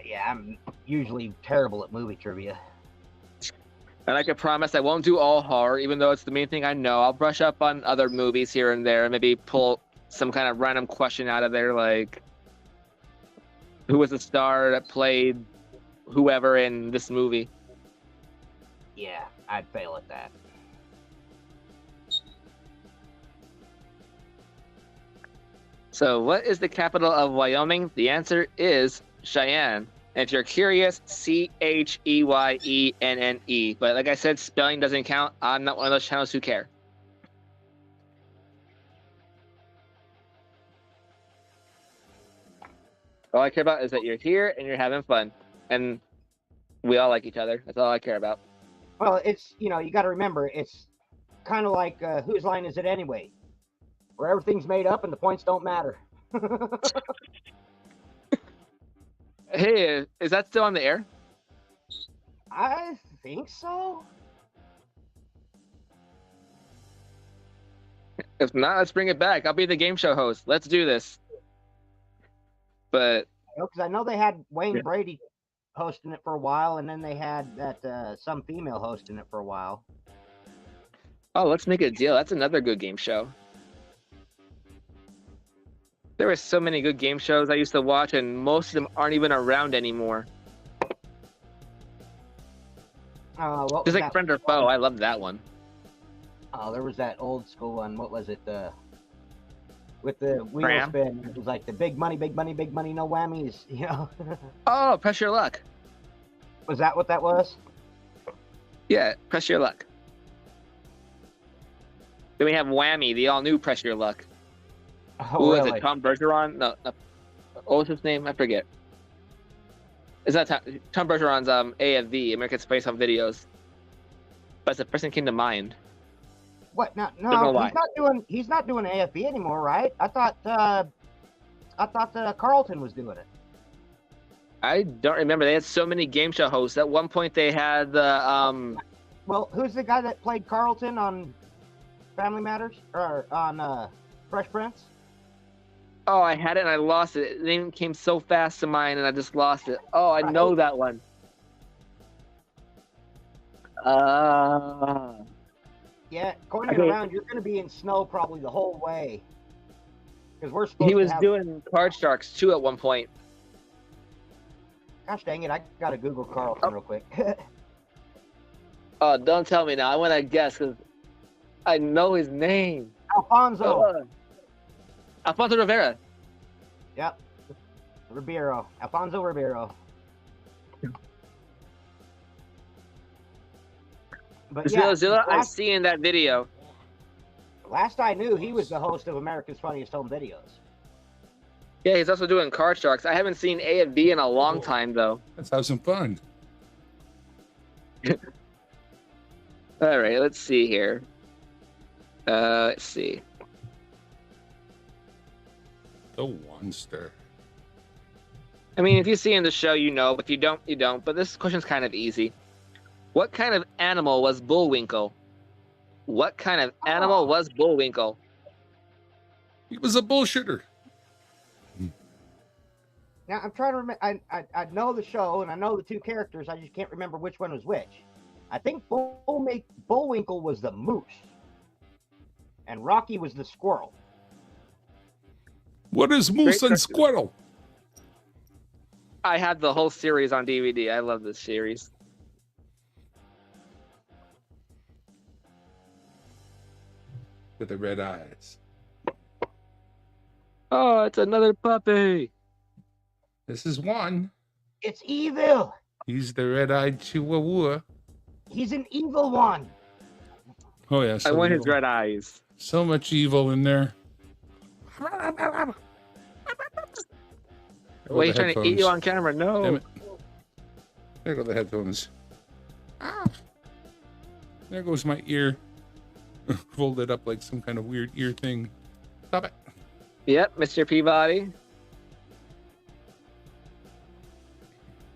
Yeah, I'm usually terrible at movie trivia. I can promise I won't do all horror, even though it's the main thing I know. I'll brush up on other movies here and there, and maybe pull some kind of random question out of there, like who was the star that played whoever in this movie. Yeah, I'd fail at that. So, what is the capital of Wyoming? The answer is Cheyenne. And if you're curious, Cheyenne. But like I said, spelling doesn't count. I'm not one of those channels who care. All I care about is that you're here and you're having fun. And we all like each other. That's all I care about. Well, it's, you got to remember, it's kind of like whose line is it anyway? Where everything's made up and the points don't matter. Hey, is that still on the air? I think so. If not, let's bring it back. I'll be the game show host. Let's do this. But Because I know they had Wayne Brady hosting it for a while, and then they had that some female hosting it for a while. oh, let's make it a deal. That's another good game show. There were so many good game shows I used to watch, and most of them aren't even around anymore. What was Just like that Friend or one? Foe, I loved that one. Oh, there was that old school one. What was it? With the wheel Cram? spin. It was like the big money, no whammies. Oh, Press Your Luck. Was that what that was? Yeah, Press Your Luck. Then we have Whammy, the all-new Press Your Luck. Oh, Who was really? it? Tom Bergeron? No, what was his name? I forget. It's not Tom Bergeron's AFV, American Space Home Videos. But the person came to mind. What? No, Don't know why. He's not doing AFB anymore, right? I thought Carlton was doing it. I don't remember. They had so many game show hosts. At one point, they had the Well, who's the guy that played Carlton on Family Matters or on Fresh Prince? Oh, I had it and I lost it. The name came so fast to mind and I just lost it. Oh, I know that one. Yeah, going Okay. around, you're going to be in snow probably the whole way. Because we're supposed He was to have... doing Card Sharks too at one point. Gosh dang it, I got to Google Carlton real quick. Oh, don't tell me now. I want to guess because I know his name. Alfonso. Alfonso Rivera. Yep. Ribeiro. Alfonso Ribeiro. But yeah, Zilla, I see in that video. last I knew, he was the host of America's Funniest Home Videos. Yeah, he's also doing Card Sharks. I haven't seen A and B in a long time though. Let's have some fun. All right, let's see here. Let's see. The Monster. I mean, if you see in the show, you know. If you don't, you don't. But this question's kind of easy. What kind of animal was Bullwinkle? What kind of animal was Bullwinkle? He was a bullshitter. Now, I'm trying to remember. I know the show, and I know the two characters. I just can't remember which one was which. I think Bullwinkle was the moose, and Rocky was the squirrel. What is Moose Great and question. Squirrel? I had the whole series on DVD. I love this series. With the red eyes. Oh, it's another puppy. This is one. It's evil. He's the red-eyed Chihuahua. He's an evil one. Oh yeah, I want his red eyes. So much evil in there. Wait, he's trying to eat you on camera. No. Damn it. There go the headphones. Ah. There goes my ear. Folded up like some kind of weird ear thing. Stop it. Yep, Mr. Peabody.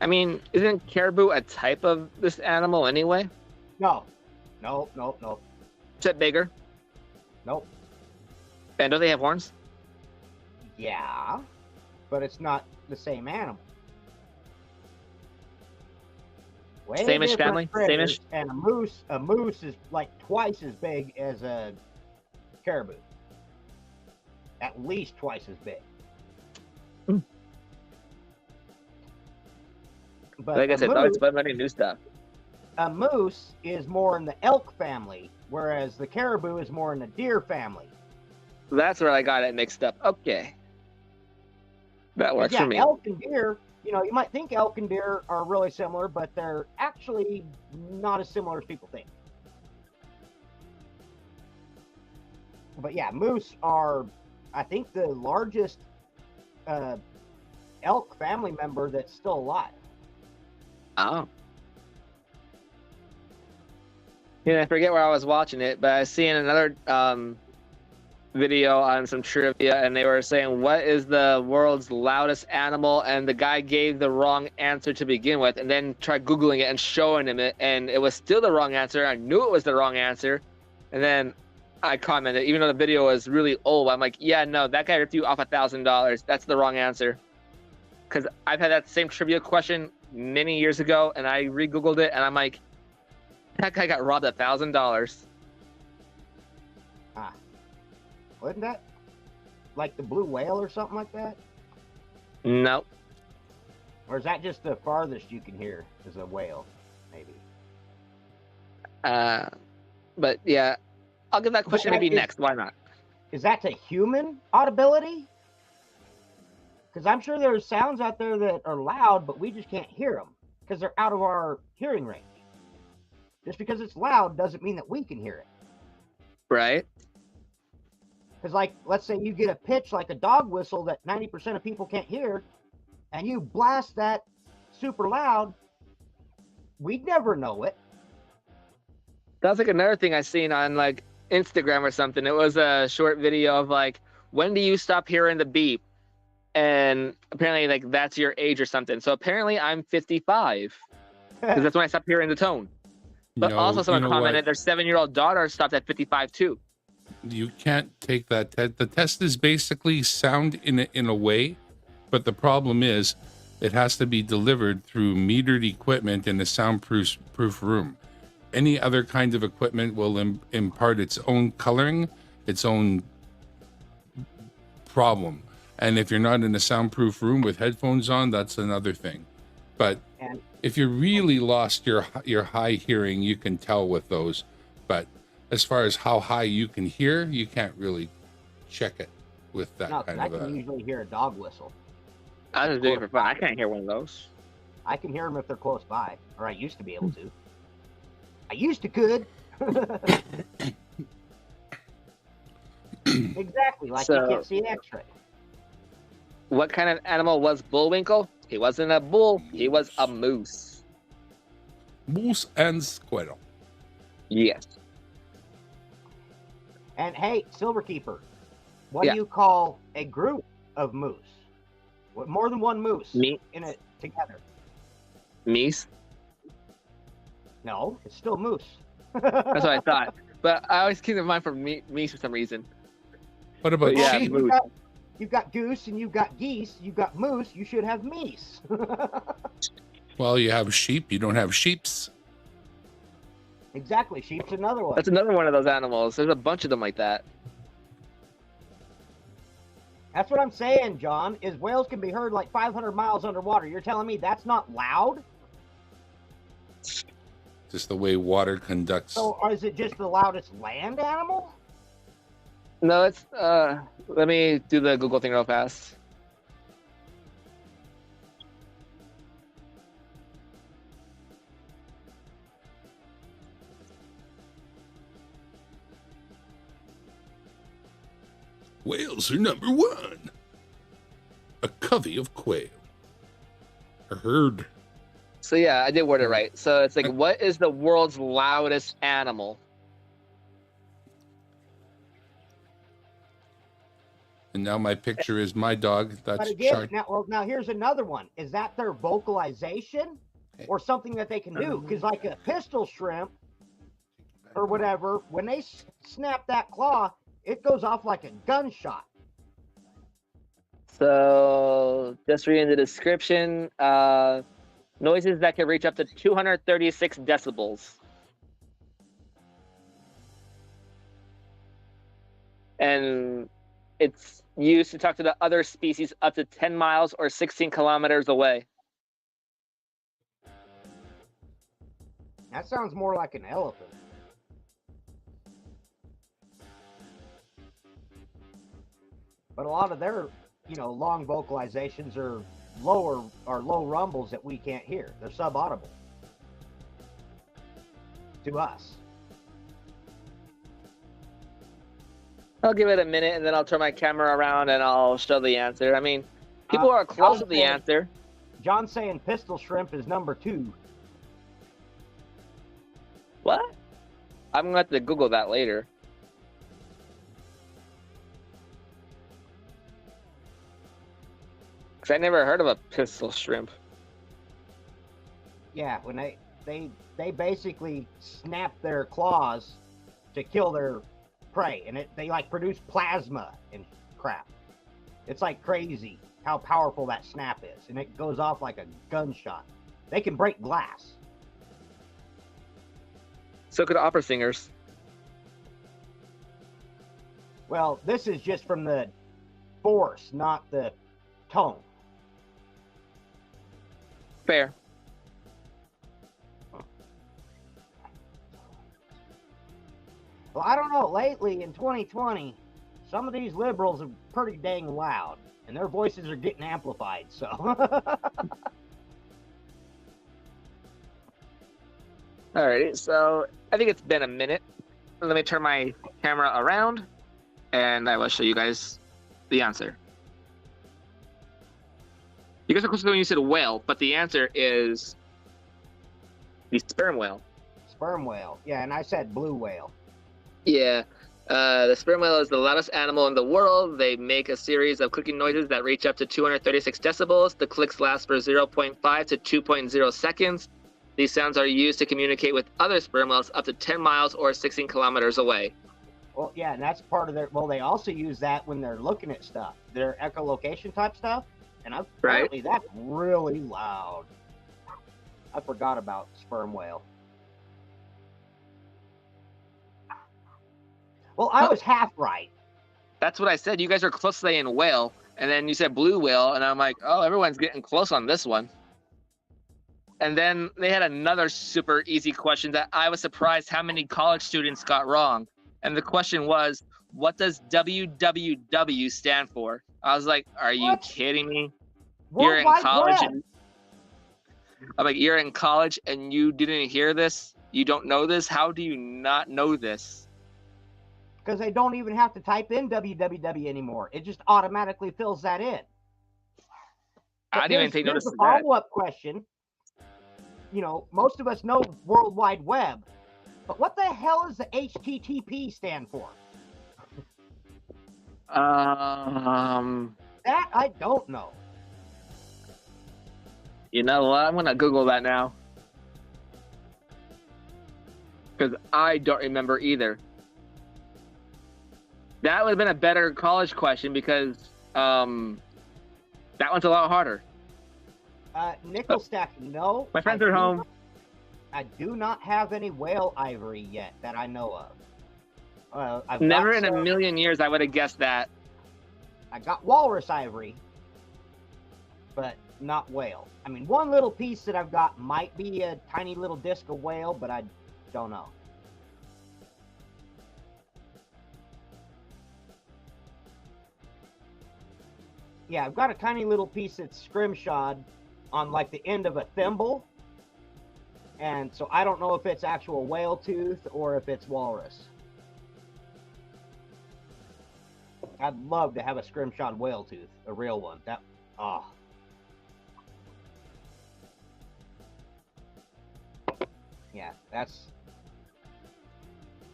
I mean, isn't caribou a type of this animal anyway? No. Is it bigger? Nope. And don't they have horns? Yeah, but it's not the same animal. Way Same-ish different family? critters, Same-ish? And a moose is like twice as big as a caribou. At least twice as big. Hmm. But Like I a said, moose- always fun learning new stuff. a moose is more in the elk family, whereas the caribou is more in the deer family. That's where I got it mixed up. Okay. That works Yeah, for me. elk and deer, you know, you might think elk and deer are really similar, but they're actually not as similar as people think. But yeah, moose are, I think, the largest elk family member that's still alive. Oh. Yeah, I forget where I was watching it, but I seen another video on some trivia, and they were saying, what is the world's loudest animal? And the guy gave the wrong answer to begin with, and then tried Googling it and showing him it, and it was still the wrong answer. I knew it was the wrong answer. And then I commented, even though the video was really old, I'm like, yeah, no, that guy ripped you off $1,000. That's the wrong answer. Because I've had that same trivia question many years ago, and I re-Googled it, and I'm like, that guy got robbed $1,000. Wasn't that like the blue whale or something like that? Nope. Or is that just the farthest you can hear is a whale, maybe? But yeah, I'll give that question maybe is- next. Why not? Is that to human audibility? Because I'm sure there's sounds out there that are loud, but we just can't hear them because they're out of our hearing range. Just because it's loud doesn't mean that we can hear it. Right? Because, like, let's say you get a pitch like a dog whistle that 90% of people can't hear, and you blast that super loud, we'd never know it. That's like another thing I seen on like Instagram or something. It was a short video of like, when do you stop hearing the beep? And apparently, like, that's your age or something. So apparently, I'm 55 because that's when I stopped hearing the tone. But also, someone commented their 7-year-old daughter stopped at 55 too. You can't take that test. The test is basically sound in a way, but the problem is it has to be delivered through metered equipment in a soundproof room. Any other kind of equipment will impart its own coloring, its own problem. And if you're not in a soundproof room with headphones on, that's another thing. But if you really lost your high hearing, you can tell with those. But as far as how high you can hear, you can't really check it with that No, kind I of can usually hear a dog whistle. I was doing it for fun. I can't hear one of those. I can hear them if they're close by, or I used to be able to. I used to could. Exactly, like you can't see X-ray. What kind of animal was Bullwinkle? He wasn't a bull. He was a moose. Moose and squirrel. Yes. And hey, Silverkeeper, what Yeah. do you call a group of moose? What, more than one moose in it together? Meese? No, it's still moose. That's what I thought. But I always keep in mind for meese for some reason. What about yeah, sheep? moose. You've got goose and you've got geese. You've got moose. You should have meese. Well, you have sheep. You don't have sheeps. Exactly. Sheep's another one. That's another one of those animals. There's a bunch of them like that. That's what I'm saying, John, is whales can be heard like 500 miles underwater. You're telling me that's not loud? Just the way water conducts. So, or is it just the loudest land animal? No, it's let me do the Google thing real fast. Whales are number one. A covey of quail. A herd. So yeah, I did word it right. So it's like, what is the world's loudest animal? And now my picture is my dog. But That's again, Shark. now here's another one. Is that their vocalization or something that they can do? Because like a pistol shrimp or whatever, when they snap that claw, it goes off like a gunshot. So just reading the description, noises that can reach up to 236 decibels. And it's used to talk to the other species up to 10 miles or 16 kilometers away. That sounds more like an elephant. But a lot of their, long vocalizations or low rumbles that we can't hear. They're subaudible to us. I'll give it a minute and then I'll turn my camera around and I'll show the answer. I mean, people are John close to the said- answer. John's saying pistol shrimp is number 2. What? I'm going to have to Google that later. Because I never heard of a pistol shrimp. Yeah, when they basically snap their claws to kill their prey, and they like produce plasma and crap. It's like crazy how powerful that snap is, and it goes off like a gunshot. They can break glass. So could opera singers. Well, this is just from the force, not the tone. Fair. Well, I don't know. Lately, in 2020, some of these liberals are pretty dang loud, and their voices are getting amplified, so. Alrighty, so I think it's been a minute. Let me turn my camera around, and I will show you guys the answer. You guys are close to when you said whale, but the answer is the sperm whale. Sperm whale. Yeah, and I said blue whale. Yeah, the sperm whale is the loudest animal in the world. They make a series of clicking noises that reach up to 236 decibels. The clicks last for 0.5 to 2.0 seconds. These sounds are used to communicate with other sperm whales up to 10 miles or 16 kilometers away. Well, yeah, and that's part of their. Well, they also use that when they're looking at stuff, their echolocation type stuff, and apparently that's really loud. I forgot about sperm whale. Well, I was half right. That's what I said. You guys are close to saying whale, and then you said blue whale, and I'm like, oh, everyone's getting close on this one. And then they had another super easy question that I was surprised how many college students got wrong. And the question was, what does WWW stand for? I was like, are you What? kidding me? World You're in Wide college. Web. And, I'm like, you're in college and you didn't hear this? You don't know this? How do you not know this? Because they don't even have to type in www anymore. It just automatically fills that in. I didn't even take Here's notice a of that. follow-up question. Most of us know World Wide Web, but what the hell does the HTTP stand for? That I don't know. You know what? I'm gonna Google that now. Because I don't remember either. That would have been a better college question because that one's a lot harder. Nickel stack, no. My friends I are do home. not- I do not have any whale ivory yet that I know of. I've Never got in a some- million years I would have guessed that. I got walrus ivory, but not whale. I mean, one little piece that I've got might be a tiny little disc of whale, but I don't know. Yeah, I've got a tiny little piece that's scrimshod on like the end of a thimble. And so I don't know if it's actual whale tooth or if it's walrus. I'd love to have a scrimshod whale tooth, a real one.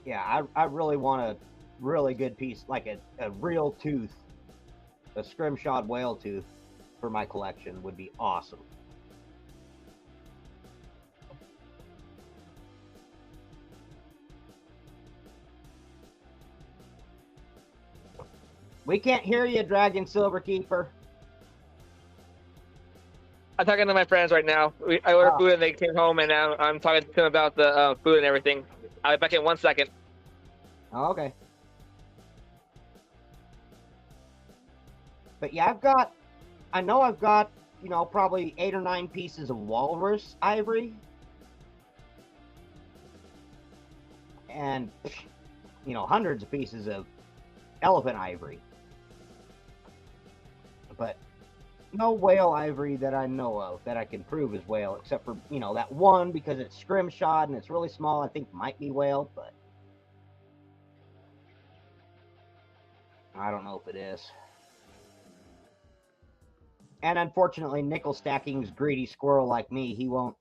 Yeah, I really want a really good piece, like a real tooth, a scrimshod whale tooth for my collection would be awesome. We can't hear you, Dragon Silverkeeper. I'm talking to my friends right now. I ordered food and they came home and now I'm talking to them about the food and everything. I'll be back in 1 second. Oh, okay. But yeah, I know I've got, probably 8 or 9 pieces of walrus ivory. And, hundreds of pieces of elephant ivory. no whale ivory that I know of that I can prove is whale, except for, you know, that one because it's scrimshod and it's really small. I think might be whale, but I don't know if it is. And unfortunately, nickel stacking's greedy squirrel like me. He won't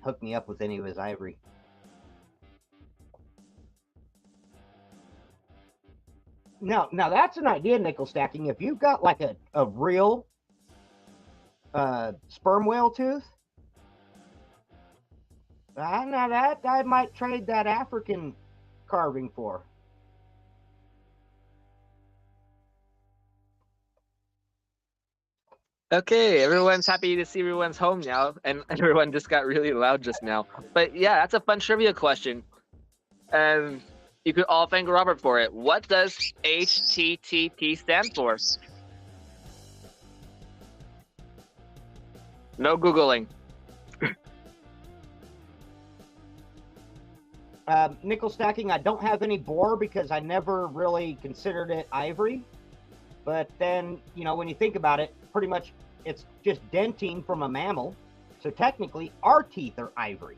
hook me up with any of his ivory. Now that's an idea, nickel stacking. If you've got like a real sperm whale tooth, now that I might trade that African carving for. Okay, everyone's happy to see everyone's home now, and everyone just got really loud just now. But yeah, that's a fun trivia question. And you could all thank Robert for it. What does HTTP stand for? No Googling. Nickel stacking, I don't have any bore because I never really considered it ivory. But then, you know, when you think about it, pretty much it's just dentine from a mammal. So technically, our teeth are ivory.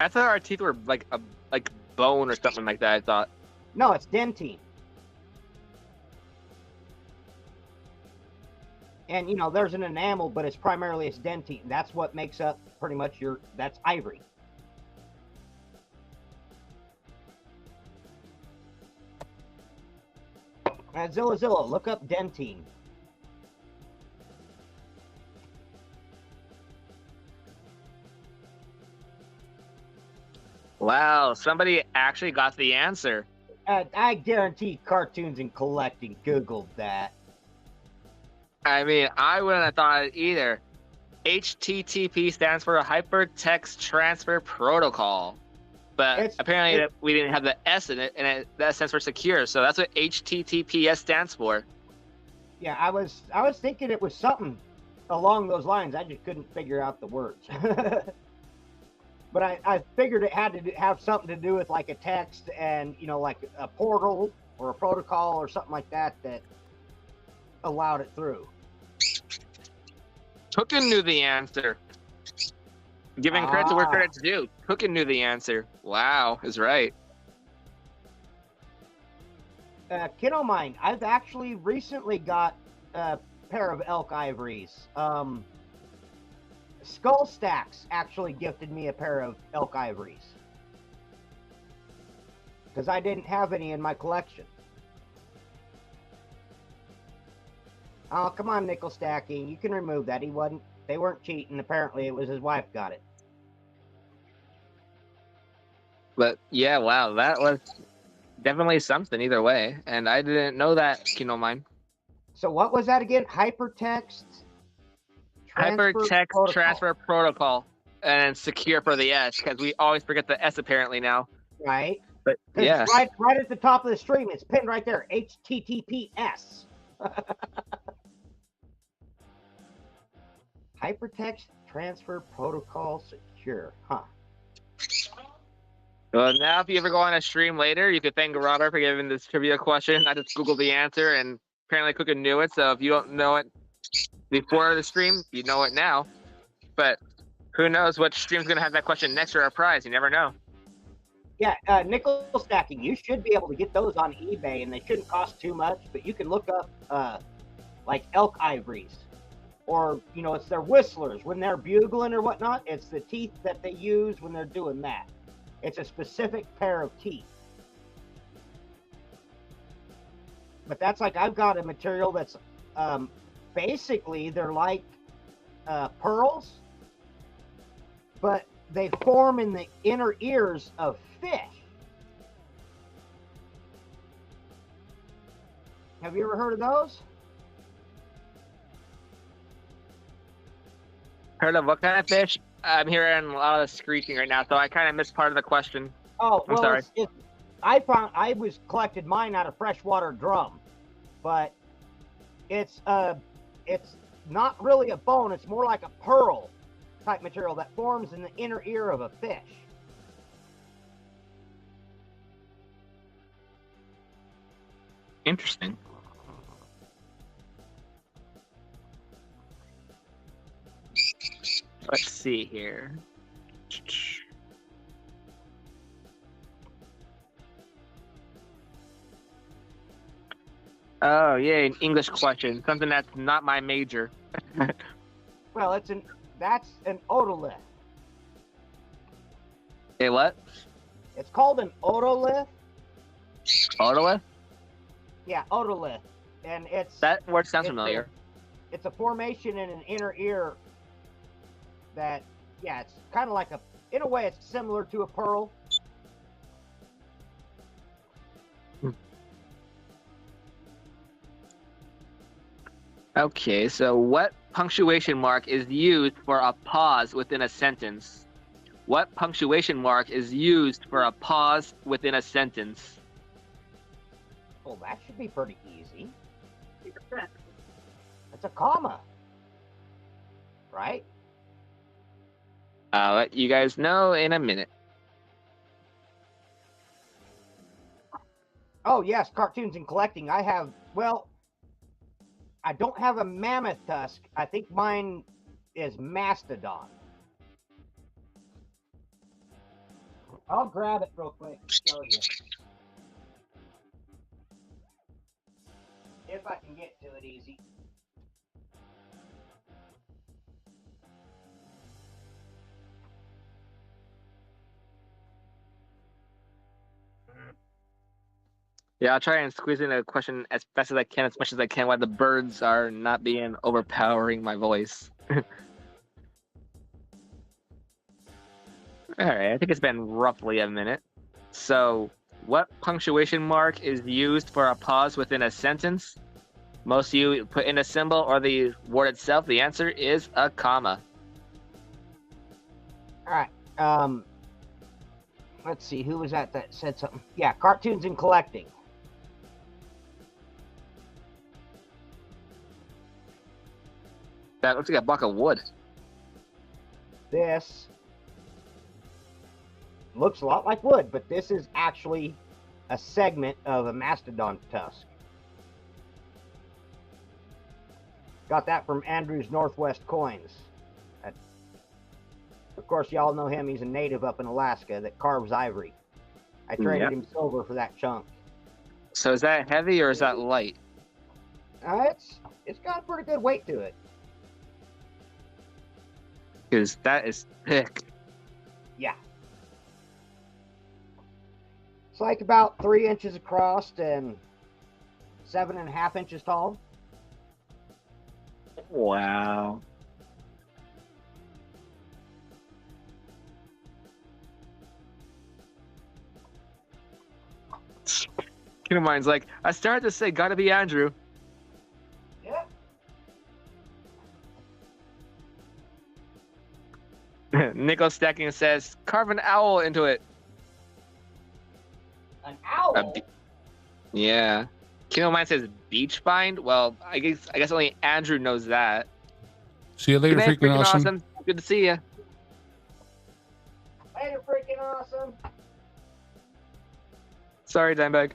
I thought our teeth were like bone or something like that. I thought. No, it's dentine. And, you know, there's an enamel, but it's primarily it's dentine. That's what makes up pretty much that's ivory. Zilla, look up dentine. Wow, somebody actually got the answer. I guarantee Cartoons and Collecting Googled that. I mean, I wouldn't have thought it either. HTTP stands for Hypertext Transfer Protocol. But apparently we didn't have the S in it, and that stands for secure. So that's what HTTPS stands for. Yeah, I was thinking it was something along those lines. I just couldn't figure out the words. But I figured it had to have something to do with like a text and, you know, like a portal or a protocol or something like that allowed it through. Cookin knew the answer. Giving credit to where credit's due. Cookin knew the answer. Wow, is right. Kiddo Mine, I've actually recently got a pair of elk ivories. Skull Stacks actually gifted me a pair of elk ivories because I didn't have any in my collection. Oh, come on, Nickel Stacking. You can remove that. They weren't cheating. Apparently, it was his wife got it. But yeah, wow, that was definitely something either way. And I didn't know that, Kino Mine. So what was that again? Hypertext Transfer Protocol. And secure for the S, because we always forget the S apparently now. Right. But yeah. Right at the top of the stream, it's pinned right there. HTTPS. Hypertext Transfer Protocol Secure. Huh. Well, now if you ever go on a stream later, you could thank Robert for giving this trivia question. I just Googled the answer, and apparently Cookin knew it. So if you don't know it before the stream, you know it now. But who knows what stream's going to have that question next or a prize? You never know. Yeah, nickel stacking. You should be able to get those on eBay, and they shouldn't cost too much. But you can look up like elk ivories, or, you know, it's their whistlers when they're bugling or whatnot. It's the teeth that they use when they're doing that. It's a specific pair of teeth. But that's like, I've got a material that's basically they're like pearls, but they form in the inner ears of fish. Have you ever heard of those? Heard of what kind of fish? I'm hearing a lot of screeching right now, so I kind of missed part of the question. Oh, well, I'm sorry. I was collected mine out of freshwater drum, but it's not really a bone. It's more like a pearl type material that forms in the inner ear of a fish. Interesting. Let's see here. Oh, yay, an English question. Something that's not my major. Well, that's an otolith. Hey, what? It's called an otolith. Otolith? Yeah, otolith, and That word sounds it's familiar. It's a formation in an inner ear that, yeah, it's kind of like in a way, it's similar to a pearl. Okay, so what punctuation mark is used for a pause within a sentence? What punctuation mark is used for a pause within a sentence? Well, that should be pretty easy. It's a comma, right? I'll let you guys know in a minute. Oh, yes, cartoons and collecting. I don't have a mammoth tusk. I think mine is mastodon. I'll grab it real quick to show you. If I can get to it easy. Yeah, I'll try and squeeze in a question as fast as I can, as much as I can, while the birds are not being overpowering my voice. All right, I think it's been roughly a minute. So, what punctuation mark is used for a pause within a sentence? Most of you put in a symbol or the word itself. The answer is a comma. All right. Let's see. Who was that said something? Yeah, cartoons and collecting. That looks like a block of wood. This looks a lot like wood, but this is actually a segment of a mastodon tusk. Got that from Andrew's Northwest Coins. Of course, y'all know him. He's a native up in Alaska that carves ivory. I traded him silver for that chunk. So is that heavy or is that light? It's got a pretty good weight to it. Because that is thick. Yeah. It's like about 3 inches across and 7.5 inches tall. Wow. Kid of mine's like, I started to say, gotta be Andrew. Yep. Nico Stacking says, carve an owl into it. An owl? Yeah. Kid of mine says beach bind. Well, I guess only Andrew knows that. See you later, Good night, freaking awesome. Good to see you. Later, freaking awesome. Sorry, Dimebag.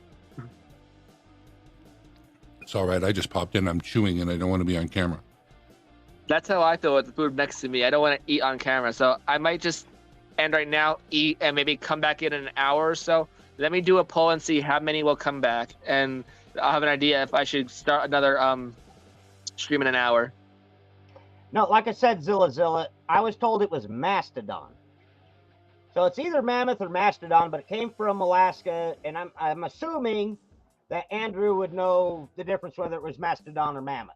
It's all right. I just popped in. I'm chewing and I don't want to be on camera. That's how I feel with the food next to me. I don't want to eat on camera, so I might just end right now, eat, and maybe come back in an hour or so. Let me do a poll and see how many will come back, and I'll have an idea if I should start another stream in an hour. No, like I said, Zilla, I was told it was mastodon. So it's either mammoth or mastodon, but it came from Alaska, and I'm assuming that Andrew would know the difference whether it was mastodon or mammoth.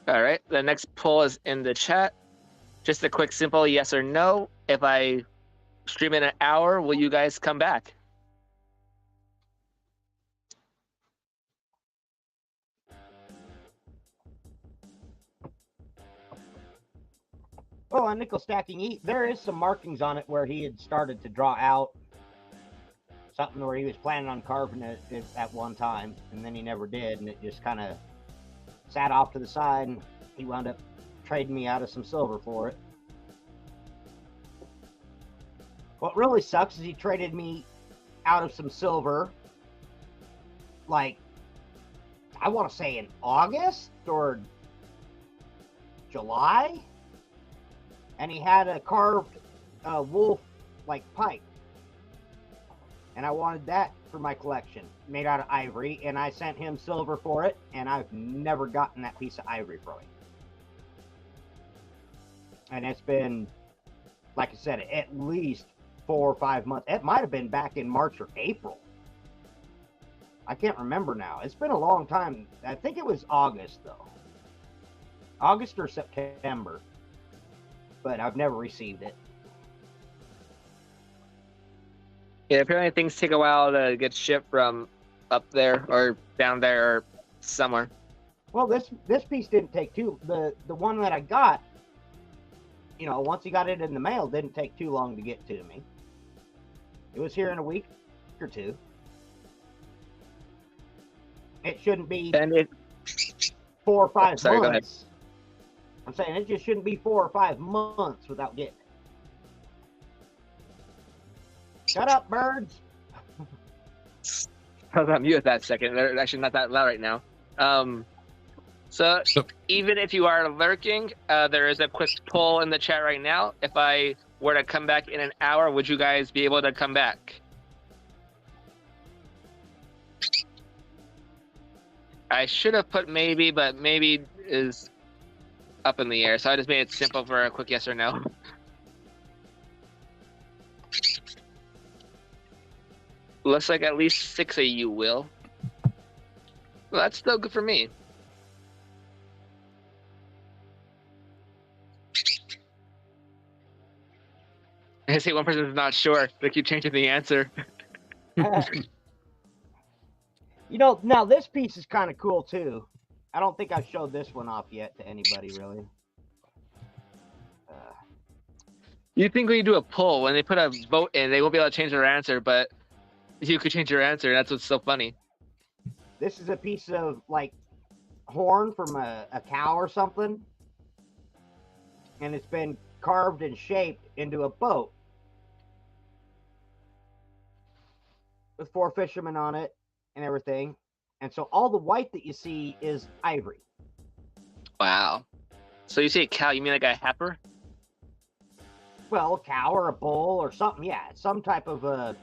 All right, the next poll is in the chat. Just a quick, simple yes or no. If I stream in an hour, will you guys come back? Oh, on nickel stacking, there is some markings on it where he had started to draw out something where he was planning on carving it at one time, and then he never did, and it just kind of sat off to the side, and he wound up trading me out of some silver for it. What really sucks is he traded me out of some silver, like, I want to say in August or July, and he had a carved wolf like pipe, and I wanted that for my collection, made out of ivory, and I sent him silver for it, and I've never gotten that piece of ivory from him. And it's been, like I said, at least 4 or 5 months. It might have been back in March or April. I can't remember now. It's been a long time. I think it was August, though. August or September. But I've never received it. Yeah, apparently things take a while to get shipped from up there or down there or somewhere. Well, this piece didn't take too. The one that I got, you know, once he got it in the mail, didn't take too long to get to me. It was here in a week or two. It shouldn't be And it, 4 or 5 sorry, go ahead. months. I'm saying it just shouldn't be 4 or 5 months without getting it. Shut up, birds. I was on mute at that second. They're actually not that loud right now. So even if you are lurking, there is a quick poll in the chat right now. If I were to come back in an hour, would you guys be able to come back? I should have put maybe, but maybe is up in the air. So I just made it simple for a quick yes or no. Looks like at least 6 of you will. Well, that's still good for me. I see one person's not sure. They keep changing the answer. You know, now this piece is kind of cool too. I don't think I've showed this one off yet to anybody really. You think when you do a poll, when they put a vote in, they won't be able to change their answer, but you could change your answer. That's what's so funny. This is a piece of like horn from a cow or something, and it's been carved and shaped into a boat with 4 fishermen on it and everything. And so all the white that you see is ivory. Wow. So you say cow, you mean like a heifer? Well, a cow or a bull or something. Yeah, some type of a.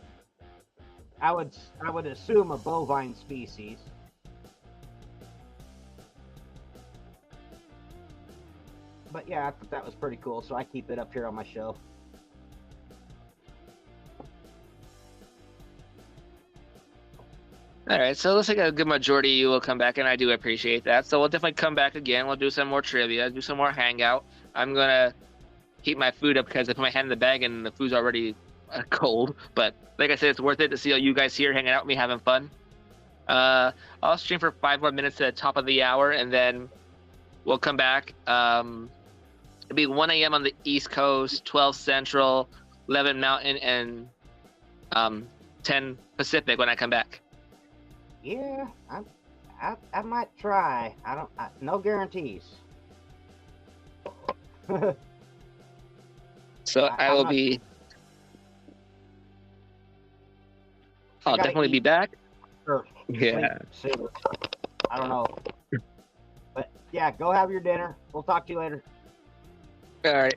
I would assume a bovine species. But yeah, I thought that was pretty cool, so I keep it up here on my shelf. All right, so it looks like a good majority of you will come back, and I do appreciate that. So we'll definitely come back again. We'll do some more trivia, do some more hangout. I'm going to heat my food up because I put my hand in the bag and the food's already cold. But like I said, it's worth it to see all you guys here hanging out with me, having fun. I'll stream for 5 more minutes to the top of the hour, and then we'll come back. It'll be 1 a.m. on the East Coast, 12 Central, 11 Mountain, and 10 Pacific when I come back. Yeah, I might try. No guarantees. So I will be. I'll definitely be back. Or Yeah. sleep soon. I don't know. But yeah, go have your dinner. We'll talk to you later. All right.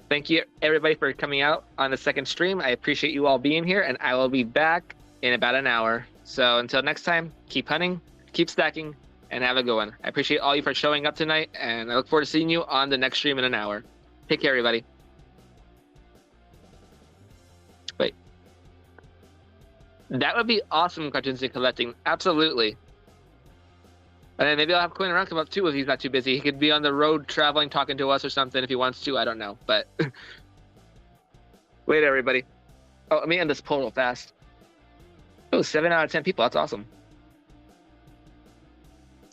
Thank you, everybody, for coming out on the second stream. I appreciate you all being here, and I will be back in about an hour. So until next time, keep hunting, keep stacking, and have a good one. I appreciate all you for showing up tonight, and I look forward to seeing you on the next stream in an hour. Take care, everybody. Wait. That would be awesome, Cartoons and Collecting. Absolutely. And then maybe I'll have Quinn around come up too if he's not too busy. He could be on the road traveling, talking to us or something if he wants to. I don't know. But wait, everybody. Oh, let me end this poll real fast. Oh, 7 out of 10 people. That's awesome.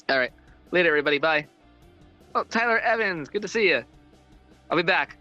All right. Later, everybody. Bye. Oh, Tyler Evans. Good to see you. I'll be back.